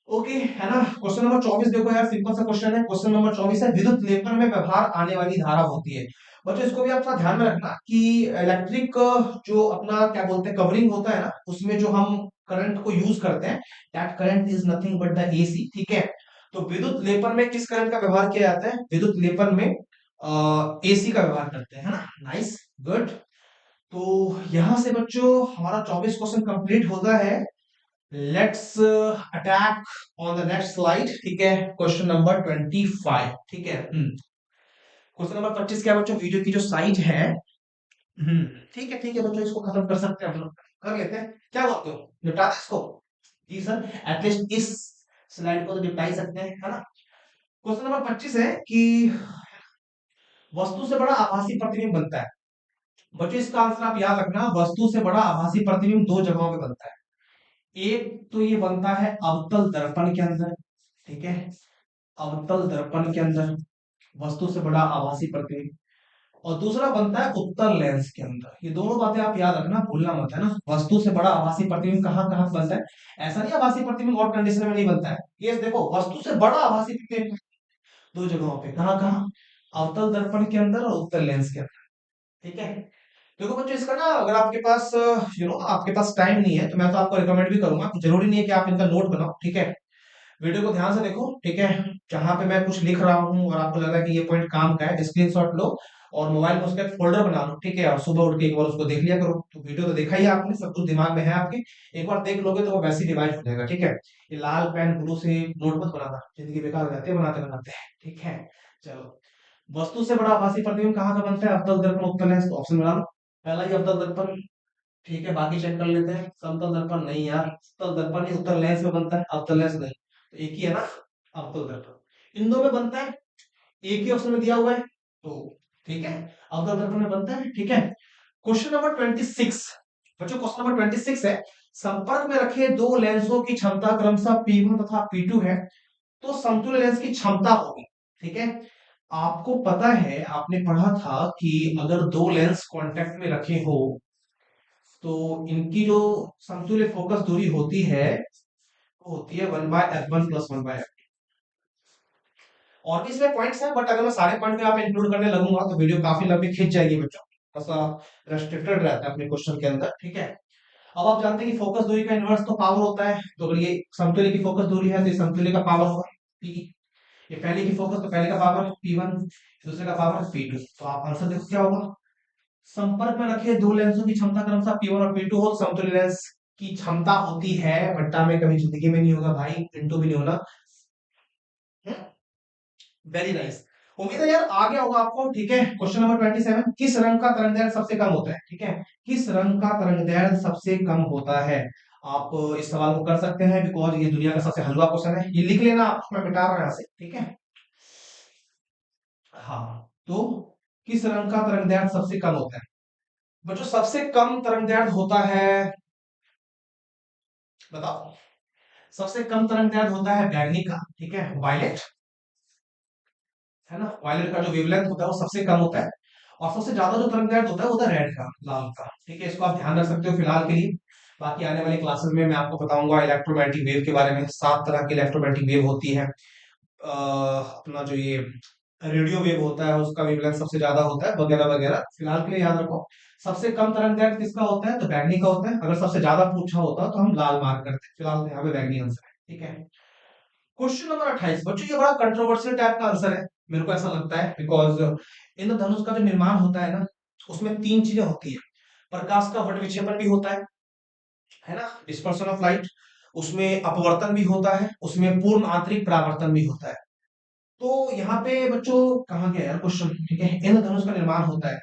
ओके, है ना। क्वेश्चन नंबर 24 देखो यार, सिंपल सा क्वेश्चन है, क्वेश्चन नंबर 24 है, विद्युत लेपन में व्यवहार आने वाली धारा होती है। बच्चों इसको भी आप थोड़ा ध्यान में रखना कि इलेक्ट्रिक जो अपना क्या बोलते हैं कवरिंग होता है ना, उसमें जो हम करंट को यूज करते हैं, that current is nothing but the AC, ठीक है। तो विद्युत लेपन में किस करंट का व्यवहार किया जाता है, विद्युत लेपन में एसी का व्यवहार करते हैं, है ना, नाइस, गुड। तो यहां से बच्चों हमारा 24 क्वेश्चन कंप्लीट होता है। Let's attack on the next slide, ठीक है, क्वेश्चन नंबर 25, ठीक है। क्वेश्चन नंबर 25 क्या है बच्चों, वीडियो की जो साइज है, ठीक है बच्चों, इसको खत्म कर सकते हैं हम लोग, कर लेते हैं, क्या बोलते हो, निपटा दें इसको। जी सर, एटलीस्ट इस स्लाइड को तो निपटा ही सकते हैं, है ना। क्वेश्चन नंबर 25 है कि वस्तु से बड़ा आभासी प्रतिबिंब बनता है। बच्चों इसका आंसर आप याद रखना, वस्तु से बड़ा आभासी प्रतिबिंब दो जगहों पे बनता है। एक तो ये बनता है अवतल दर्पण के अंदर, ठीक है, अवतल दर्पण के अंदर वस्तु से बड़ा आभासी प्रतिबिंब, और दूसरा बनता है उत्तल लेंस के अंदर। ये दोनों बातें आप याद रखना, भूलना मत, है ना। वस्तु से बड़ा आभासी प्रतिबिंब कहाँ कहाँ बनता है, ऐसा नहीं आभासी प्रतिबिंब और कंडीशन में नहीं बनता है, ये देखो वस्तु से बड़ा आभासी प्रतिबिंब दो जगहों पे, कहाँ कहाँ, अवतल दर्पण के अंदर और उत्तल लेंस के अंदर, ठीक है। देखो बच्चों इसका ना, अगर आपके पास आपके पास टाइम नहीं है, तो मैं तो आपको रिकमेंड भी करूंगा, जरूरी नहीं है कि आप इनका नोट बनाओ, ठीक है। वीडियो को ध्यान से देखो, ठीक है, जहां पे मैं कुछ लिख रहा हूँ और आपको लग रहा है कि ये पॉइंट काम का है, स्क्रीनशॉट लो और मोबाइल में उसका एक फोल्डर बना लो, ठीक है, और सुबह उठ के एक बार उसको देख लिया करो। तो वीडियो तो देखा ही है आपने, सब कुछ दिमाग में है आपके, एक बार देख लोगे तो वो वैसे रिवाइज हो जाएगा, ठीक है। ये लाल पेन ब्लू से नोट मत बनाना, जिंदगी बेकार हो जाती है बनाते बनाते, ठीक है। चलो, वस्तु से बड़ा आभासी प्रतिबिंब कहाँ का बनता है? अवतल दर्पण उत्तल लेंस, तो ऑप्शन बना लो, पहला ही अवतल दर्पण, ठीक है। बाकी चेक कर लेते हैं, समतल दर्पण नहीं यार, समतल दर्पण ही उत्तल लेंस में बनता है, अवतल लेंस नहीं, तो एक ही है ना, अवतल दर्पण। इन दो में बनता है, एक ही ऑप्शन में दिया हुआ है, तो ठीक है, अवतल दर्पण में बनता है, ठीक है। क्वेश्चन नंबर 26, बच्चों क्वेश्चन नंबर 26 है, संपर्क में रखे दो लेंसों की क्षमता क्रमशः P1 तथा P2 है, तो समतुल्य लेंस की क्षमता होगी, ठीक है। आपको पता है, आपने पढ़ा था कि अगर दो लेंस कांटेक्ट में रखे हो तो इनकी जो समतुल्य फोकस दूरी होती है वो होती है 1/f1 + 1/f2। और भी इसमें पॉइंट्स हैं, बट अगर मैं सारे पॉइंट में आप इंक्लूड करने लगूंगा तो वीडियो काफी लंबी खिंच जाएगी बच्चों, ऐसा रेस्ट्रिक्टेड रहता है अपने क्वेश्चन के अंदर, ठीक है। अब आप जानते हैं कि फोकस दूरी का इनवर्स तो पावर होता है, तो अगर ये समतुल्य की फोकस दूरी है तो ये समतुल्य का पावर होगा P। ये पहले की फोकस, तो पहले का पावर P1, दूसरे का पावर P2, तो आप आंसर देखो क्या होगा। संपर्क में रखे दो लेंसों की क्षमता क्रमशः P1 और P2 हो, समतुल्य लेंस की क्षमता होती है, बट्टा में कभी जिंदगी में नहीं होगा भाई, इंटू भी नहीं होना। वेरी नाइस, उम्मीद है यार आ गया होगा आपको, ठीक है। क्वेश्चन नंबर 27, किस रंग का तरंग दैर्ध्य सबसे कम होता है, ठीक है, किस रंग का तरंग दैर्ध्य सबसे कम होता है? आप इस सवाल को कर सकते हैं, बिकॉज ये दुनिया का सबसे हलवा क्वेश्चन है, ये लिख लेना आप, मैं मिटा रहा हूं यहाँ से, ठीक है। हाँ, तो किस रंग का तरंग दैर्ध्य सबसे कम होता है? बच्चों सबसे कम तरंग दैर्ध्य होता है, बताओ, सबसे कम तरंग दैर्ध्य होता है बैगनी का, ठीक है, वायलेट, है ना, वायलेट का जो वेवलेंथ होता है वो सबसे कम होता है। और सबसे ज्यादा जो तरंग दैर्ध्य होता है वो होता है रेड का, लाल का, ठीक है, इसको आप ध्यान रख सकते हो फिलहाल के लिए। बाकी आने वाली क्लासेस में मैं आपको बताऊंगा इलेक्ट्रोमैग्नेटिक वेव के बारे में, 7 तरह की इलेक्ट्रोमैग्नेटिक वेव होती है। अपना जो ये रेडियो वेव होता है उसका वेवलेंथ सबसे ज्यादा होता है, वगैरह वगैरह, फिलहाल के लिए याद रखो। सबसे कम तरंग दैर्ध्य किसका होता है? तो बैगनी का होता है, अगर सबसे ज्यादा पूछा होता तो हम लाल मार्क करते, फिलहाल यहाँ पे बैगनी आंसर है, ठीक है। क्वेश्चन नंबर 28, बच्चों ये बड़ा कंट्रोवर्शियल टाइप का आंसर है, मेरे को ऐसा लगता है, बिकॉज इंद्रधनुष का जो निर्माण होता है ना, उसमें तीन चीजें होती है, प्रकाश का वट विक्षेपण भी होता है ना, डिस्पर्शन ऑफ लाइट, उसमें अपवर्तन भी होता है, उसमें पूर्ण आंतरिक परावर्तन भी होता है। तो यहाँ पे बच्चों कहाँ गया यार क्वेश्चन, ठीक है, इंद्रधनुष का निर्माण होता है,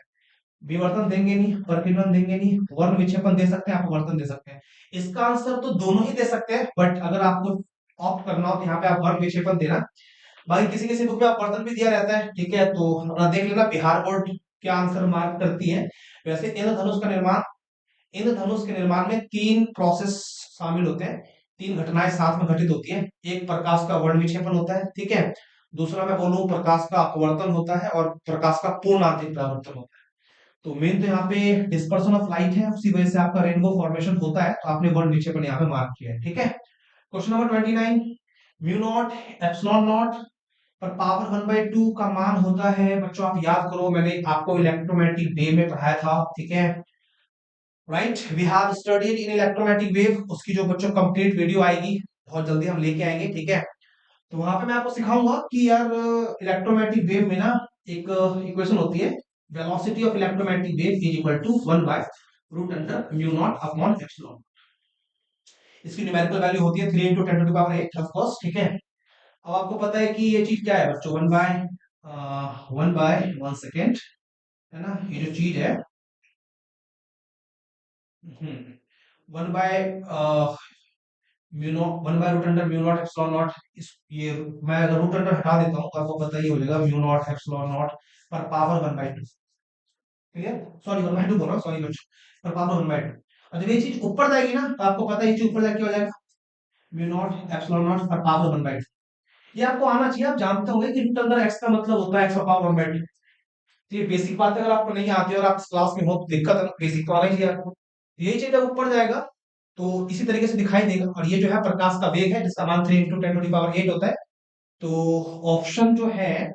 विवर्तन देंगे नहीं, प्रकीर्णन देंगे नहीं, वर्ण विक्षेपण दे सकते हैं, अपवर्तन दे सकते हैं। इसका आंसर तो दोनों ही दे सकते हैं, बट अगर आपको ऑप्ट करना हो तो यहाँ पे आप वर्ण विक्षेपण देना। बाकी किसी किसी बुक में अपवर्तन भी दिया रहता है, ठीक है, तो अपना देख लेना बिहार बोर्ड क्या आंसर मार्क करती है। वैसे इंद्रधनुष के निर्माण में तीन प्रोसेस शामिल होते हैं, तीन घटनाएं साथ में घटित होती है। एक प्रकाश का वर्ण विक्षेपण होता है, ठीक है, दूसरा मैं बोलूं प्रकाश का अपवर्तन होता है, और प्रकाश का पूर्ण आंतरिक परावर्तन होता है। तो मेन तो यहाँ पे डिस्पर्सन ऑफ लाइट है, उसी वजह से आपका रेनबो फॉर्मेशन होता है, तो आपने वर्ण विक्षेपण यहाँ पे मार्क किया है, ठीक है। Question number 29, mu naught epsilon not पर पावर 1/2 का मान होता है, बच्चों आप याद करो, मैंने आपको इलेक्ट्रोमैग्नेटिक वेव में पढ़ाया था, ठीक है, right, we have studied in electromagnetic wave, उसकी जो बच्चों कंप्लीट वीडियो आएगी बहुत जल्दी हम लेके आएंगे, ठीक है। तो वहां पे मैं आपको सिखाऊंगा कि यार इलेक्ट्रोमैग्नेटिक वेव में ना एक इक्वेशन होती है, velocity of electromagnetic wave is equal to 1/√μ0/एप्सिलॉन। इसकी न्यूमेरिकल वैल्यू होती है 3 × 10⁸ ऑफ कोर्स, ठीक है। अब आपको पता है कि ये चीज क्या है बच्चों, 1/1 सेकेंड, है ना, ये जो चीज है, 1 बाय म्यू नॉट इस ये मैं अगर रूट अंडर हटा देता हूँ तो आपको पता ही हो जाएगा, μ0 ε0 पर पावर 1/2, क्लियर, सॉरी 1/2 बोल रहा हूँ, सॉरी बच्चों, पर पावर 1/2। और जब ये चीज ऊपर जाएगी ना तो आपको पता है ये चीज ऊपर जाके क्या हो जाएगा, μ0 ε0 पर पावर 1/2। ये आपको आना चाहिए, आप जानते होंगे कि रूट अंडर एक्स का मतलब होता है एक्स पर पावर 1/2। तो ये बेसिक बात है, अगर आपको नहीं आती और आप इस क्लास में हो तो दिक्कत है ना, बेसिक तो आना ही चाहिए आपको। यही चीज जब ऊपर जाएगा तो इसी तरीके से दिखाई देगा, और ये जो है प्रकाश का वेग है जिसका मान 3 × 10⁸ होता है। तो ऑप्शन जो है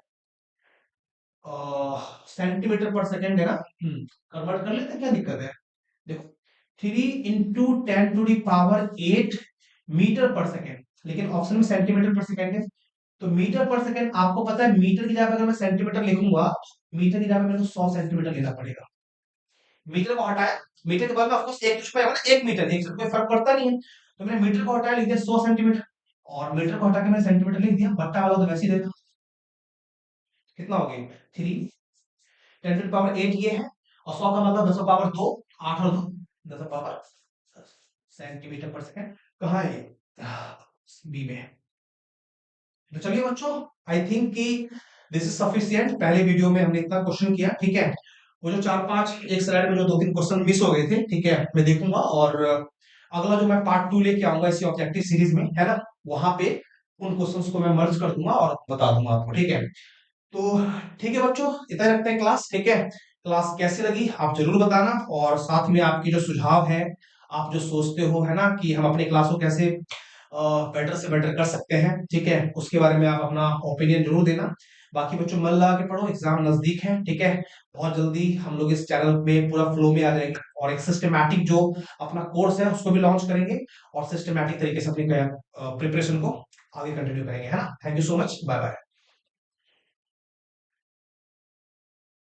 सेंटीमीटर पर सेकेंड है ना, कन्वर्ट कर लेते हैं, क्या दिक्कत है, देखो 3 × 10⁸ मीटर पर सेकेंड, लेकिन ऑप्शन में सेंटीमीटर पर सेकेंड है, तो मीटर पर सेकंड आपको पता है, मीटर की जगह पे अगर मैं सेंटीमीटर लिखूंगा, मीटर की जगह पे मेरे को 100 सेंटीमीटर लेना पड़ेगा। मीटर को हटाया, मीटर के बाद में ऑफकोर्स एक छुपा होगा ना, एक मीटर, एक से कोई फर्क पड़ता नहीं है, तो मैंने मीटर को हटाया, लिख दिया 100 सेंटीमीटर, और मीटर को हटा के मैंने सेंटीमीटर लिख दिया, बट्टा वाला तो वैसे ही देगा। कितना हो गया? 3 10 टू पावर 8 ये है, और 100 का मतलब 10 पावर 2, 8 और 2 10 पावर सेंटीमीटर पर सेकंड। कहाँ है ये? बी में है। तो चलिए बच्चों, आई थिंक कि दिस इज सफिशिएंट। पहले वीडियो में हमने इतना क्वेश्चन किया, ठीक है। वो जो 4-5 एक स्लाइड में जो 2-3 क्वेश्चन मिस हो गए थे, ठीक है, मैं देखूंगा, और अगला जो मैं पार्ट 2 लेके आऊंगा इसी ऑब्जेक्टिव सीरीज में, है ना, वहां पे उन क्वेश्चंस को मैं मर्ज कर दूंगा और बता दूंगा आपको, ठीक है। तो ठीक है बच्चों, इतना ही रखते हैं क्लास, ठीक है। क्लास कैसी लगी आप जरूर बताना, और साथ में आपकी जो सुझाव है, आप जो सोचते हो, है ना, कि हम अपने क्लास को कैसे बेटर से बेटर कर सकते हैं, ठीक है, उसके बारे में आप अपना ओपिनियन जरूर देना। बाकी बच्चों मन लगा के पढ़ो, एग्जाम नजदीक है, ठीक है। बहुत जल्दी हम लोग इस चैनल में पूरा फ्लो में आ जाएंगे, और एक सिस्टमैटिक जो अपना कोर्स है उसको भी लॉन्च करेंगे, और सिस्टमैटिक तरीके से अपनी प्रिपरेशन को आगे कंटिन्यू करेंगे, है ना। Thank you so much, bye bye.